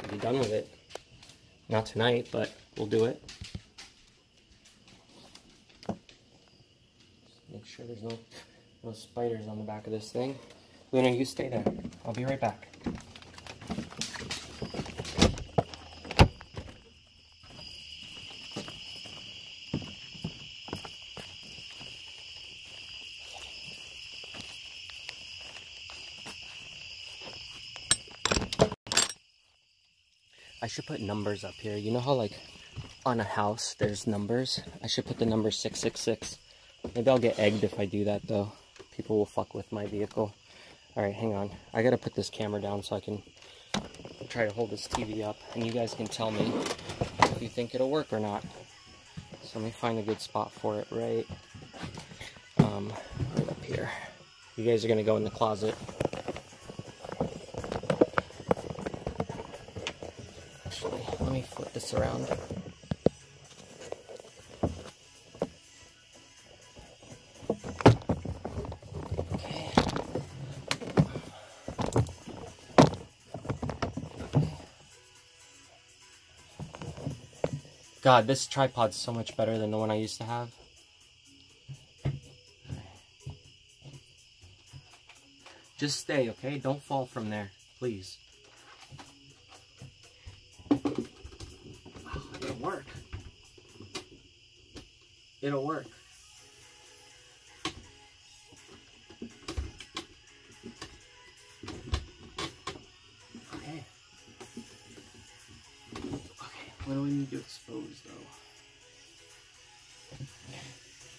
I'll be done with it. Not tonight, but we'll do it. Make sure there's no spiders on the back of this thing. Luna, you stay there. I'll be right back. I should put numbers up here. You know how, like, on a house there's numbers? I should put the number 666. Maybe I'll get egged if I do that, though. People will fuck with my vehicle. Alright, hang on. I gotta put this camera down so I can try to hold this TV up. And you guys can tell me if you think it'll work or not. So let me find a good spot for it right up here. You guys are gonna go in the closet. Actually, let me flip this around. God, this tripod's so much better than the one I used to have. Just stay, okay? Don't fall from there, please. It'll work. It'll work. Okay. What do we need to expose,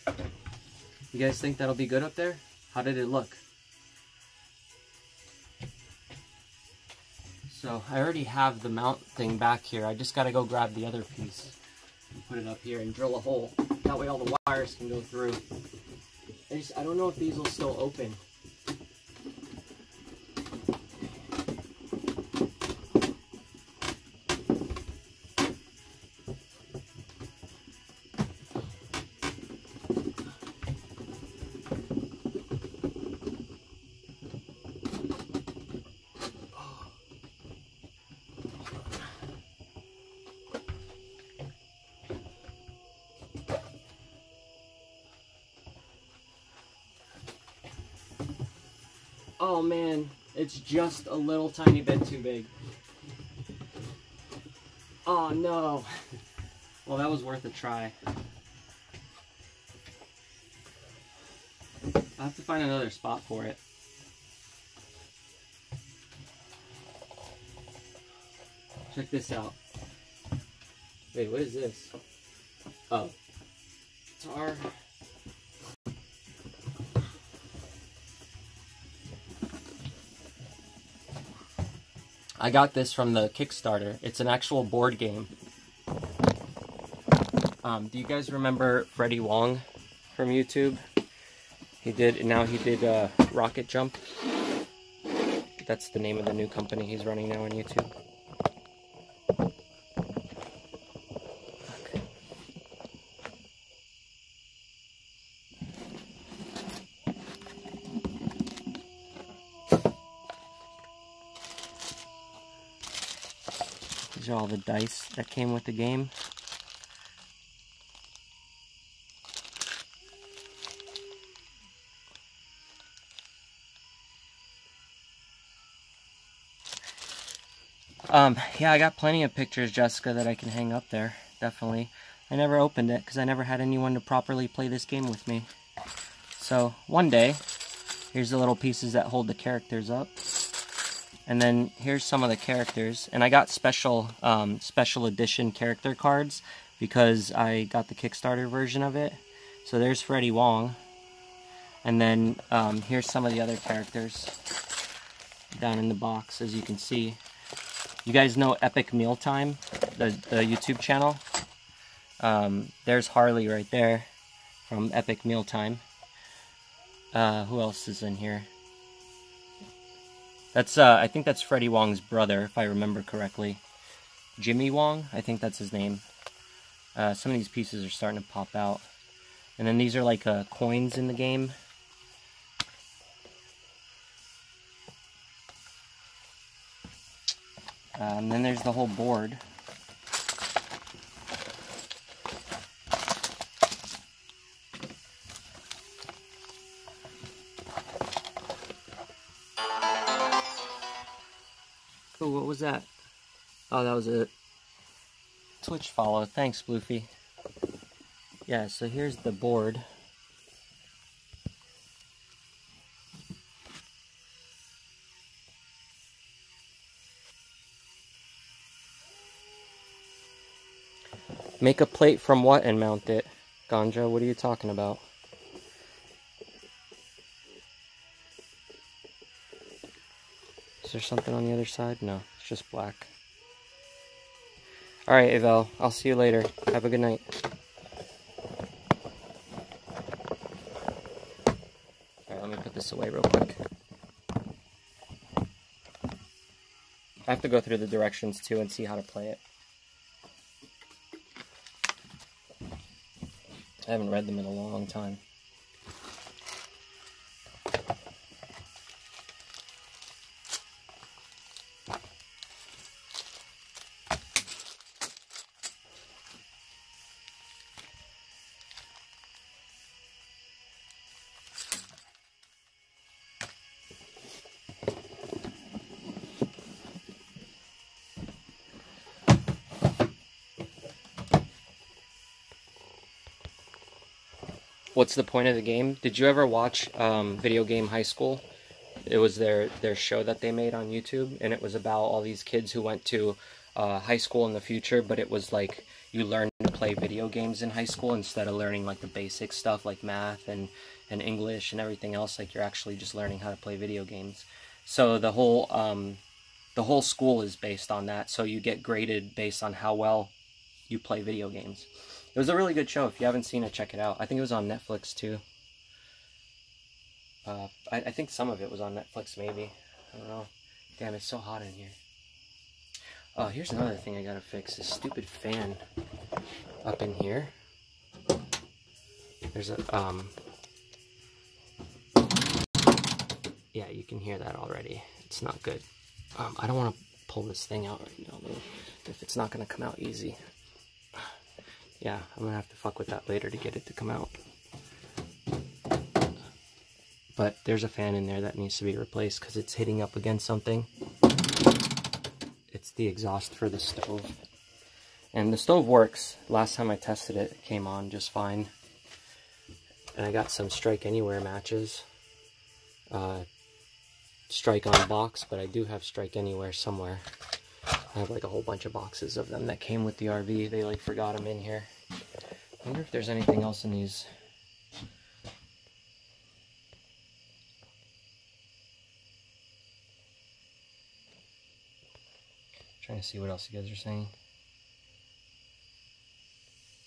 though? You guys think that'll be good up there? How did it look? So, I already have the mount thing back here. I just gotta go grab the other piece and put it up here and drill a hole. That way all the wires can go through. I don't know if these will still open. Oh man, it's just a little tiny bit too big. Oh no. Well, that was worth a try. I have to find another spot for it. Check this out. Wait, what is this? Oh. Tar. I got this from the Kickstarter. It's an actual board game. Do you guys remember Freddie Wong from YouTube? He did Rocket Jump. That's the name of the new company he's running now on YouTube. Okay. These are all the dice that came with the game. Yeah, I got plenty of pictures, Jessica, that I can hang up there, definitely. I never opened it because I never had anyone to properly play this game with me. So, one day, Here's the little pieces that hold the characters up. And then here's some of the characters. And I got special edition character cards because I got the Kickstarter version of it. So there's Freddie Wong. And then here's some of the other characters down in the box, as you can see. You guys know Epic Mealtime, the YouTube channel? There's Harley right there from Epic Mealtime. Who else is in here? That's I think that's Freddie Wong's brother, if I remember correctly. Jimmy Wong, I think that's his name. Some of these pieces are starting to pop out. And then these are like coins in the game. And then there's the whole board. Cool, what was that? Oh, that was a Twitch follow. Thanks, Bluefy. Yeah, so here's the board. Make a plate from what and mount it? Ganja, what are you talking about? Is there something on the other side? No, it's just black. Alright, Evel, I'll see you later. Have a good night. Alright, let me put this away real quick. I have to go through the directions too and see how to play it. I haven't read them in a long time. What's the point of the game? Did you ever watch Video Game High School? It was their show that they made on YouTube, and it was about all these kids who went to high school in the future, but it was like you learned to play video games in high school instead of learning like the basic stuff like math and English and everything else. Like you're actually just learning how to play video games. So the whole school is based on that. So you get graded based on how well you play video games. It was a really good show. If you haven't seen it, check it out. I think it was on Netflix too. I think some of it was on Netflix maybe. I don't know. Damn, it's so hot in here. Oh, here's another thing I gotta fix. This stupid fan up in here. There's a, yeah, you can hear that already. It's not good. I don't want to pull this thing out right now, though, if it's not gonna come out easy. Yeah, I'm gonna have to fuck with that later to get it to come out. But there's a fan in there that needs to be replaced because it's hitting up against something. It's the exhaust for the stove. And the stove works. Last time I tested it, it came on just fine. And I got some Strike Anywhere matches. Strike on box, but I do have Strike Anywhere somewhere. I have like a whole bunch of boxes of them that came with the RV. They like forgot them in here. I wonder if there's anything else in these. Trying to see what else you guys are saying.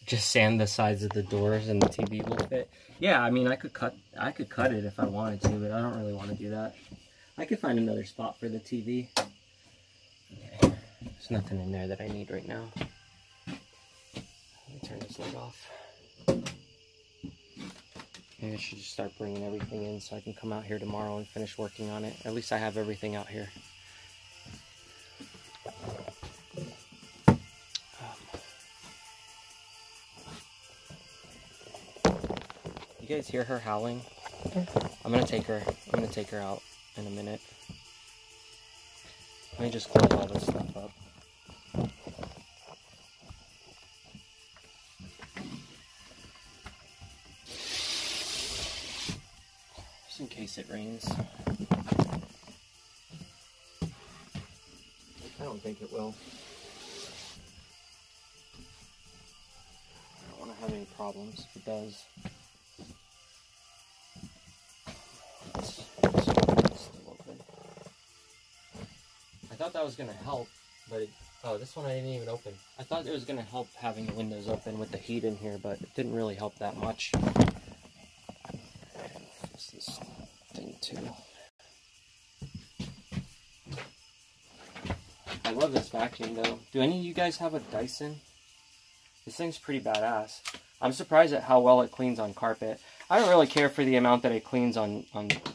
Just sand the sides of the doors and the TV will fit. Yeah, I mean I could cut it if I wanted to, but I don't really want to do that. I could find another spot for the TV. Okay. There's nothing in there that I need right now. Let me turn this light off. Maybe I should just start bringing everything in so I can come out here tomorrow and finish working on it. At least I have everything out here. You guys hear her howling? I'm gonna take her out in a minute. Let me just close all this stuff up. Just in case case it rains. I don't think it will. I don't want to have any problems if it does. It's still open. I thought that was going to help, but oh, this one I didn't even open. I thought it was going to help having the windows open with the heat in here, but it didn't really help that much. This is thing too. I love this vacuum though. Do any of you guys have a Dyson? This thing's pretty badass. I'm surprised at how well it cleans on carpet. I don't really care for the amount that it cleans on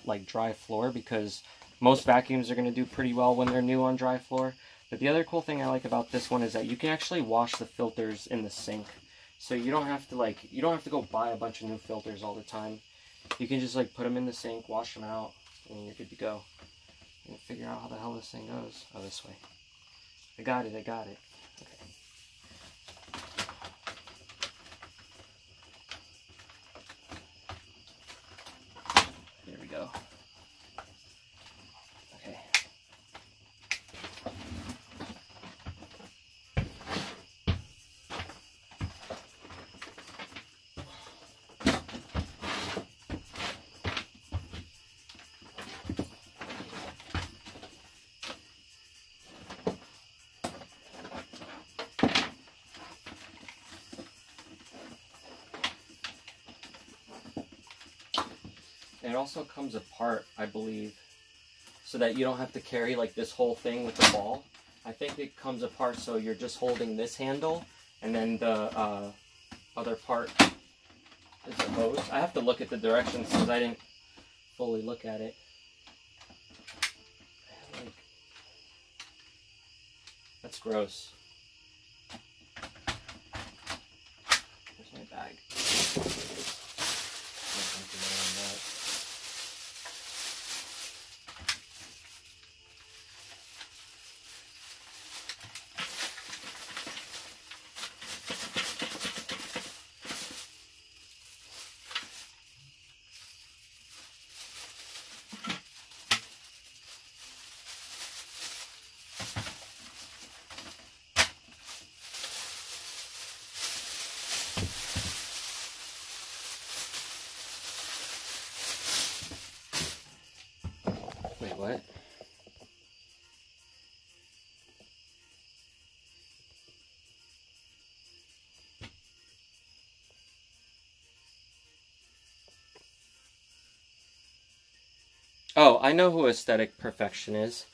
like dry floor, because most vacuums are going to do pretty well when they're new on dry floor. But the other cool thing I like about this one is that you can actually wash the filters in the sink. So you don't have to go buy a bunch of new filters all the time. You can just like put them in the sink, wash them out, and you're good to go. And figure out how the hell this thing goes. Oh, this way. I got it. Okay. There we go. Okay. It also comes apart, I believe, so that you don't have to carry like this whole thing with the ball. I think it comes apart so you're just holding this handle, and then the other part is a hose. I have to look at the directions since I didn't fully look at it. That's gross. Where's my bag? Wait, what? Oh, I know who Aesthetic Perfection is.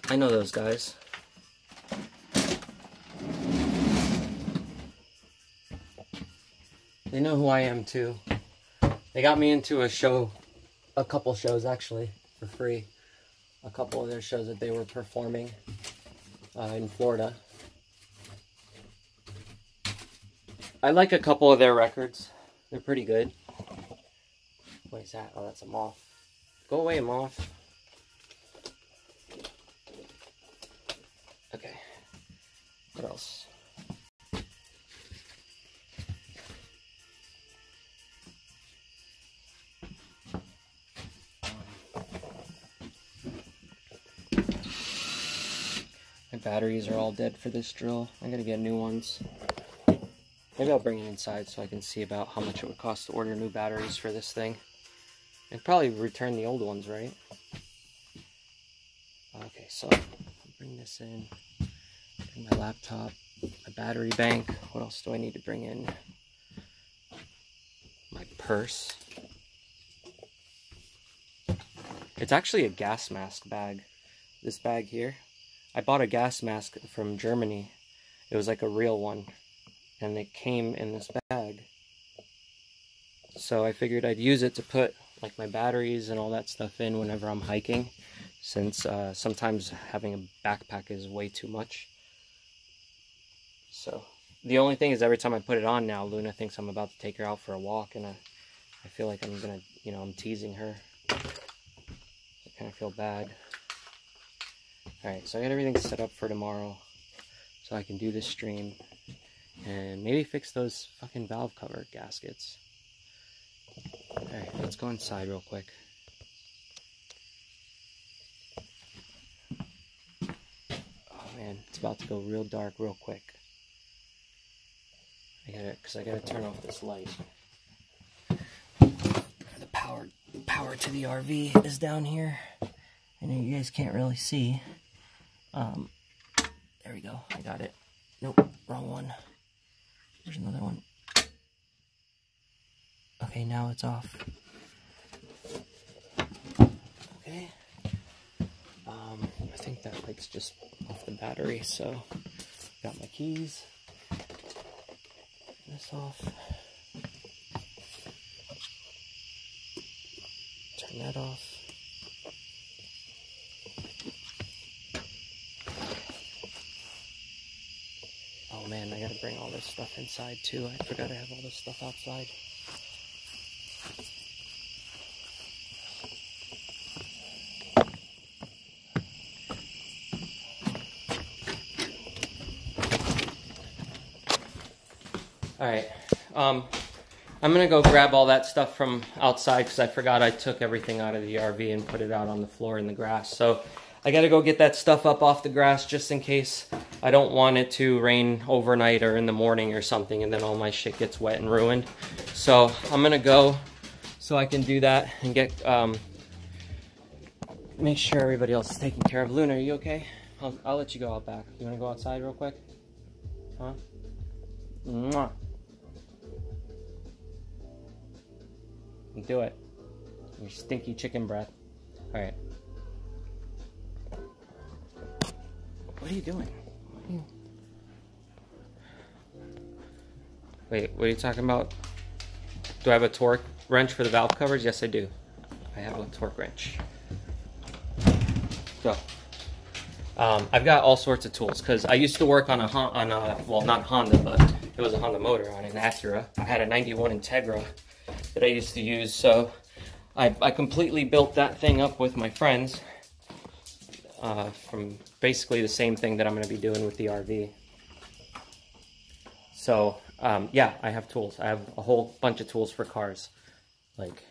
I know those guys. They know who I am too. They got me into a couple shows actually, for free. A couple of their shows that they were performing in Florida. I like a couple of their records. They're pretty good. What is that? Oh, that's a moth. Go away, moth. Okay. What else? My batteries are all dead for this drill. I gotta get new ones. Maybe I'll bring it inside so I can see about how much it would cost to order new batteries for this thing. And probably return the old ones, right? Okay, so I'll bring this in. Bring my laptop, my battery bank. What else do I need to bring in? My purse. It's actually a gas mask bag. This bag here. I bought a gas mask from Germany. It was like a real one. And it came in this bag. So I figured I'd use it to put like my batteries and all that stuff in whenever I'm hiking, since sometimes having a backpack is way too much. So the only thing is every time I put it on now, Luna thinks I'm about to take her out for a walk, and I feel like I'm gonna, you know, I'm teasing her. I kind of feel bad. Alright, so I got everything set up for tomorrow so I can do this stream and maybe fix those fucking valve cover gaskets. Alright, let's go inside real quick. man. It's about to go real dark real quick. Because I gotta turn off this light. The power to the RV is down here. I know you guys can't really see. There we go. I got it. Nope, wrong one. There's another one. Okay, now it's off. Okay. I think that light's just off the battery, so got my keys. This off. Turn that off. Oh man, I gotta bring all this stuff inside too. I forgot I have all this stuff outside. Alright, I'm gonna go grab all that stuff from outside because I forgot I took everything out of the RV and put it out on the floor in the grass. So I gotta go get that stuff up off the grass just in case I don't want it to rain overnight or in the morning or something and then all my shit gets wet and ruined. So I'm gonna go so I can do that and get, make sure everybody else is taken care of. Luna, are you okay? I'll let you go out back. You wanna go outside real quick? Huh? Mwah. Do it. Your stinky chicken breath. Alright. What are you doing? Wait, what are you talking about? Do I have a torque wrench for the valve covers? Yes, I do. I have a torque wrench. Go. I've got all sorts of tools because I used to work on well, not Honda, but it was a Honda motor on an Acura. I had a 91 Integra that I used to use, so I completely built that thing up with my friends from basically the same thing that I'm going to be doing with the RV. So yeah, I have tools. I have a whole bunch of tools for cars, like,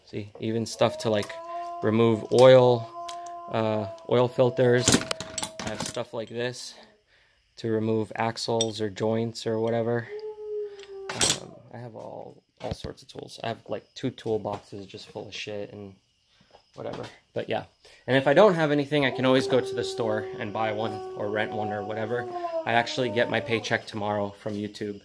see, even stuff to like remove oil filters. I have stuff like this to remove axles or joints or whatever. I have all sorts of tools. I have like 2 toolboxes just full of shit and whatever. But yeah, and if I don't have anything, I can always go to the store and buy one or rent one or whatever. I actually get my paycheck tomorrow from YouTube,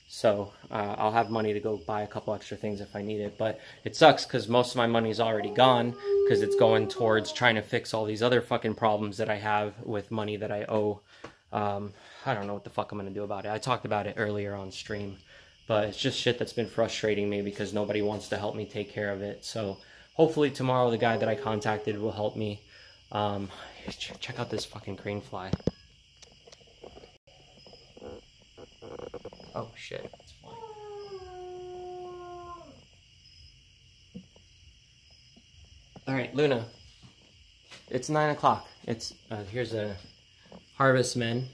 so I'll have money to go buy a couple extra things if I need it. But it sucks because most of my money's already gone because it's going towards trying to fix all these other fucking problems that I have with money that I owe. I don't know what the fuck I'm gonna do about it. I talked about it earlier on stream, but it's just shit that's been frustrating me because nobody wants to help me take care of it. So hopefully tomorrow the guy that I contacted will help me. Check out this fucking crane fly. Oh shit, it's flying. Alright, Luna. It's 9 o'clock. It's here's a harvestmen.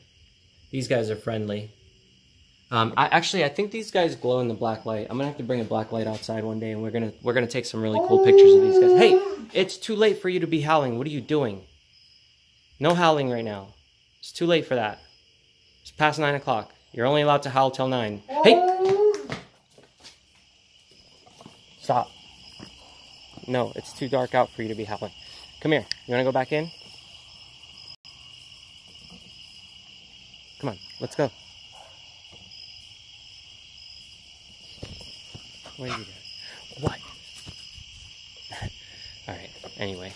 These guys are friendly. I think these guys glow in the black light. I'm gonna have to bring a black light outside one day, and we're gonna take some really cool pictures of these guys. Hey, it's too late for you to be howling. What are you doing? No howling right now. It's too late for that. It's past 9 o'clock. You're only allowed to howl till 9. Hey! Stop. No, it's too dark out for you to be howling. Come here. You wanna go back in? Come on, let's go. What are you doing? What? Alright, anyway.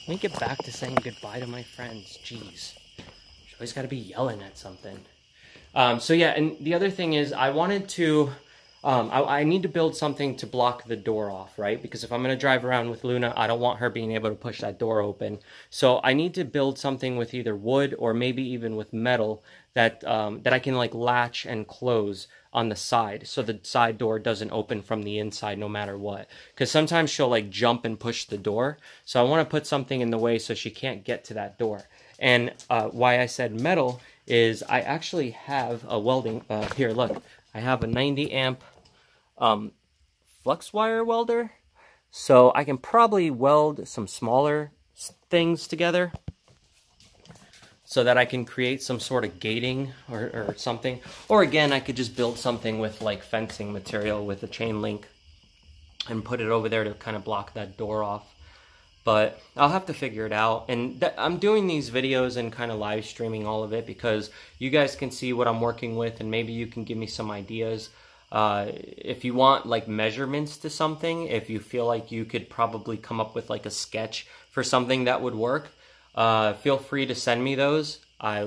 Let me get back to saying goodbye to my friends. Jeez. She always gotta be yelling at something. So yeah, and the other thing is I wanted to... I need to build something to block the door off, right? Because if I'm going to drive around with Luna, I don't want her being able to push that door open. So I need to build something with either wood or maybe even with metal that that I can like latch and close on the side, so the side door doesn't open from the inside no matter what. Because sometimes she'll like jump and push the door. So I want to put something in the way so she can't get to that door. And why I said metal is I actually have a welding... here, look. I have a 90 amp... flux wire welder. So I can probably weld some smaller things together so that I can create some sort of gating or something. Or again, I could just build something with like fencing material with a chain link and put it over there to kind of block that door off. But I'll have to figure it out. And I'm doing these videos and kind of live streaming all of it because you guys can see what I'm working with, and maybe you can give me some ideas. If you want like measurements to something, if you feel like you could probably come up with like a sketch for something that would work, feel free to send me those. I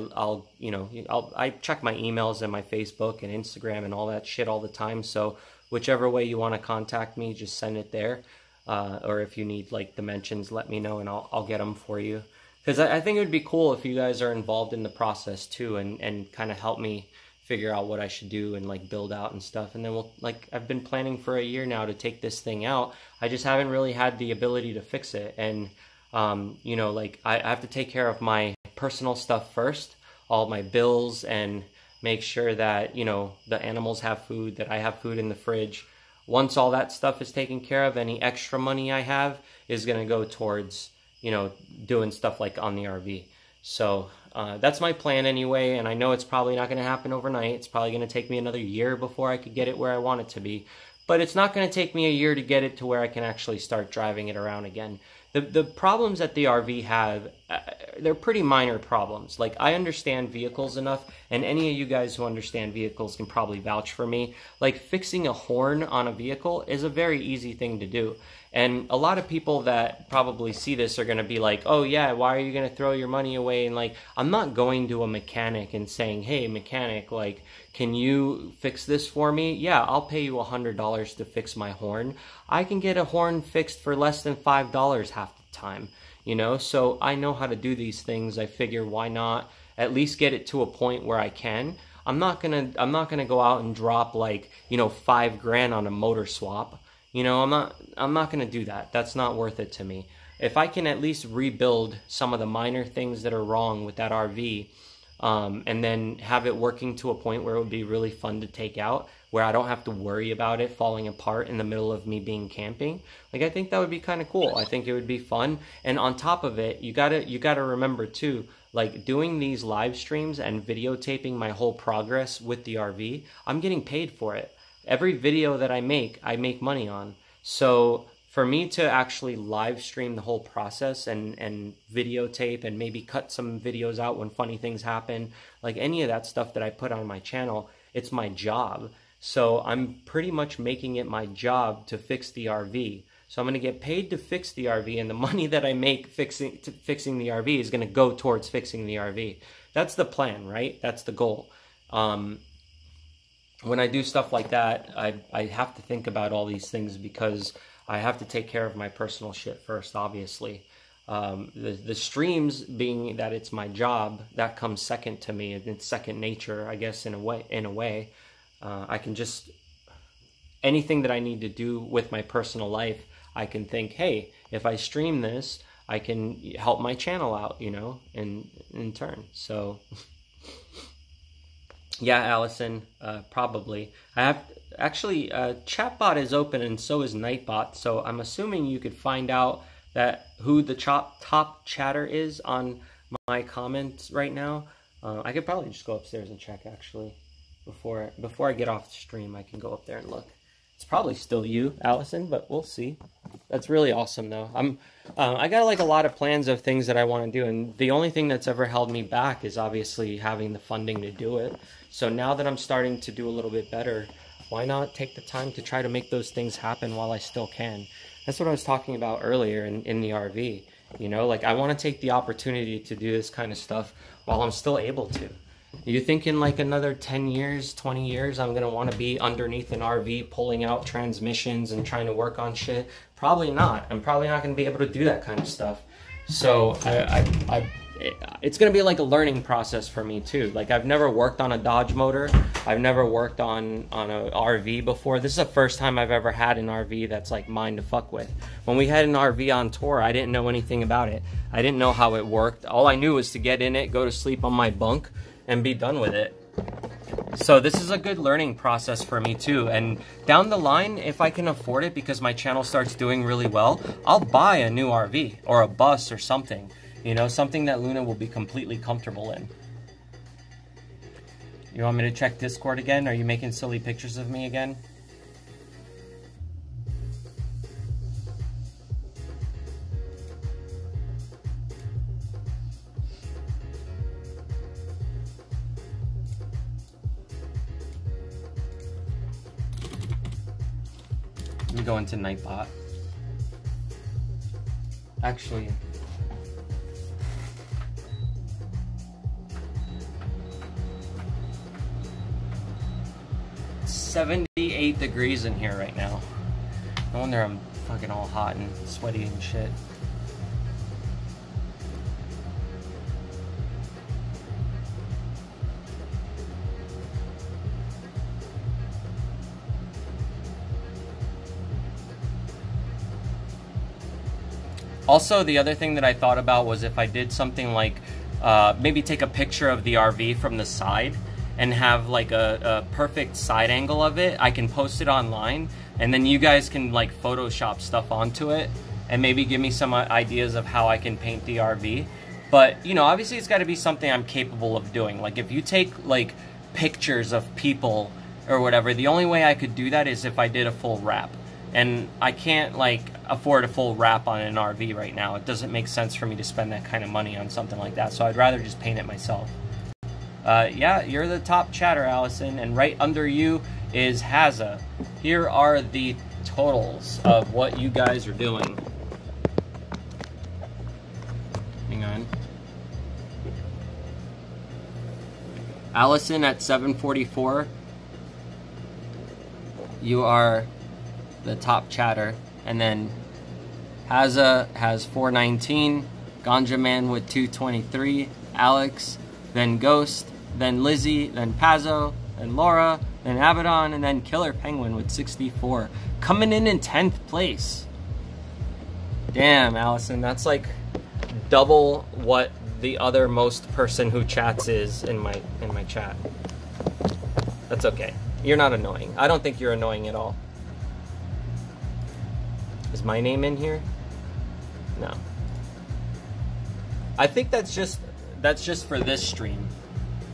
check my emails and my Facebook and Instagram and all that shit all the time. So whichever way you want to contact me, just send it there. Or if you need like dimensions, let me know and I'll get them for you. Because I think it would be cool if you guys are involved in the process too, and kind of help me figure out what I should do and like build out and stuff. And then I've been planning for a year now to take this thing out. I just haven't really had the ability to fix it. And I have to take care of my personal stuff first, all my bills, and make sure that, the animals have food, that I have food in the fridge. Once all that stuff is taken care of, any extra money I have is going to go towards, doing stuff like on the RV. So that's my plan anyway, and I know it's probably not going to happen overnight. It's probably going to take me another year before I could get it where I want it to be. But it's not going to take me a year to get it to where I can actually start driving it around again. The problems that the RV have, they're pretty minor problems. Like, I understand vehicles enough, and any of you guys who understand vehicles can probably vouch for me. Like, fixing a horn on a vehicle is a very easy thing to do. And a lot of people that probably see this are going to be like, oh yeah, why are you going to throw your money away? And like, I'm not going to a mechanic and saying, hey mechanic, like, can you fix this for me? Yeah, I'll pay you $100 to fix my horn. I can get a horn fixed for less than $5 half the time, so I know how to do these things. I figure, why not at least get it to a point where I can. I'm not gonna go out and drop like, $5,000 on a motor swap. I'm not going to do that. That's not worth it to me. If I can at least rebuild some of the minor things that are wrong with that RV, and then have it working to a point where it would be really fun to take out, where I don't have to worry about it falling apart in the middle of me being camping, like, I think that would be kind of cool. I think it would be fun. And on top of it, you gotta remember too, like, doing these live streams and videotaping my whole progress with the RV, I'm getting paid for it. Every video that I make money on. So for me to actually live stream the whole process and videotape and maybe cut some videos out when funny things happen, like any of that stuff that I put on my channel, it's my job. So I'm pretty much making it my job to fix the RV. So I'm going to get paid to fix the RV, and the money that I make fixing the RV is going to go towards fixing the RV. That's the plan, right? That's the goal. When I do stuff like that, I have to think about all these things because I have to take care of my personal shit first, obviously. The streams, being that it's my job, that comes second to me, and it's second nature, I guess, in a way. I can just, anything that I need to do with my personal life, I can think, hey, if I stream this, I can help my channel out, in turn. So... Yeah, Allison, probably. I have, actually, Chatbot is open and so is Nightbot, so I'm assuming you could find out who the top chatter is on my comments right now. I could probably just go upstairs and check, actually. Before I get off the stream, I can go up there and look. It's probably still you, Allison, but we'll see. That's really awesome, though. I got like a lot of plans of things that I want to do, and the only thing that's ever held me back is obviously having the funding to do it. So now that I'm starting to do a little bit better, why not take the time to try to make those things happen while I still can? That's what I was talking about earlier in the RV. Like, I want to take the opportunity to do this kind of stuff while I'm still able to. You think in like another 10 years, 20 years, I'm going to want to be underneath an RV pulling out transmissions and trying to work on shit? Probably not. I'm probably not going to be able to do that kind of stuff. So it's going to be like a learning process for me too. Like, I've never worked on a Dodge motor. I've never worked on an RV before. This is the first time I've ever had an RV that's like mine to fuck with. When we had an RV on tour, I didn't know anything about it. I didn't know how it worked. All I knew was to get in it, go to sleep on my bunk, and be done with it. So this is a good learning process for me too, and down the line, if I can afford it because my channel starts doing really well, I'll buy a new RV or a bus or something, you know, something that Luna will be completely comfortable in. You want me to check Discord again? Are you making silly pictures of me again? Let me go into Nightbot. Actually, it's 78 degrees in here right now. No wonder I'm fucking all hot and sweaty and shit. Also, the other thing that I thought about was if I did something like maybe take a picture of the RV from the side and have like a perfect side angle of it. I can post it online, and then you guys can like Photoshop stuff onto it and maybe give me some ideas of how I can paint the RV. But, you know, obviously it's got to be something I'm capable of doing. Like if you take like pictures of people or whatever, the only way I could do that is if I did a full wrap. And I can't like afford a full wrap on an RV right now. It doesn't make sense for me to spend that kind of money on something like that. So I'd rather just paint it myself. Yeah, you're the top chatter, Allison. And right under you is Haza. Here are the totals of what you guys are doing. Hang on. Allison at 744. You are the top chatter, and then Haza has 419, Ganja Man with 223, Alex, then Ghost, then Lizzie, then Pazzo, then Laura, then Abaddon, and then Killer Penguin with 64, coming in 10th place. Damn, Allison, that's like double what the other most person who chats is in my chat. That's okay. You're not annoying. I don't think you're annoying at all. Is my name in here? No. I think that's just for this stream.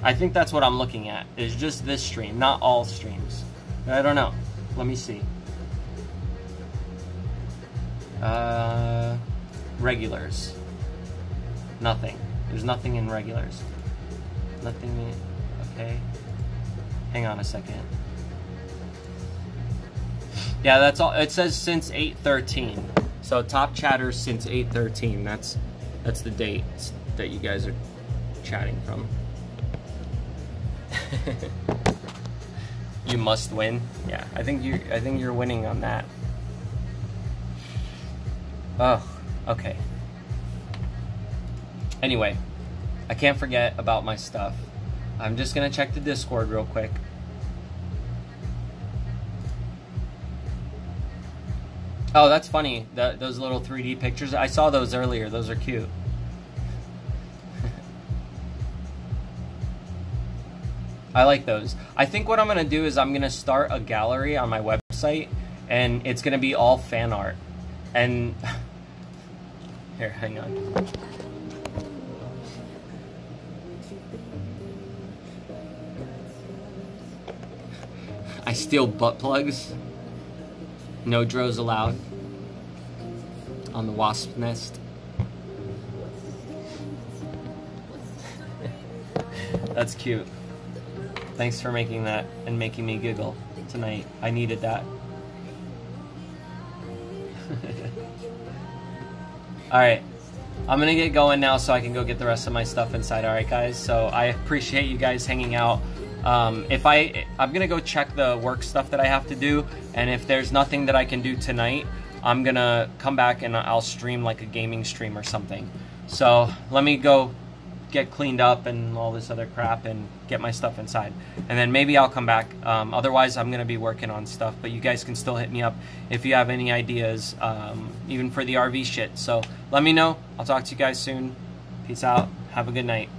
I think that's what I'm looking at. Is just this stream, not all streams. I don't know. Let me see. Regulars. Nothing. There's nothing in regulars. Nothing in, okay. Hang on a second. Yeah, that's all. It says since 8/13. So top chatters since 8/13. That's the date that you guys are chatting from. You must win. Yeah, I think you're winning on that. Oh, okay. Anyway, I can't forget about my stuff. I'm just gonna check the Discord real quick. Oh, that's funny. Those little 3D pictures. I saw those earlier. Those are cute. I like those. I think what I'm going to do is I'm going to start a gallery on my website, and it's going to be all fan art. And here, hang on. I steal butt plugs. No drones allowed on the wasp nest. That's cute. Thanks for making that and making me giggle tonight. I needed that. Alright, I'm gonna get going now so I can go get the rest of my stuff inside. Alright guys, so I appreciate you guys hanging out. I'm gonna go check the work stuff that I have to do, and if there's nothing that I can do tonight, I'm gonna come back and I'll stream like a gaming stream or something. So let me go get cleaned up and all this other crap and get my stuff inside, and then maybe I'll come back. Otherwise I'm gonna be working on stuff, but you guys can still hit me up if you have any ideas, even for the RV shit. So let me know. I'll talk to you guys soon. Peace out. Have a good night.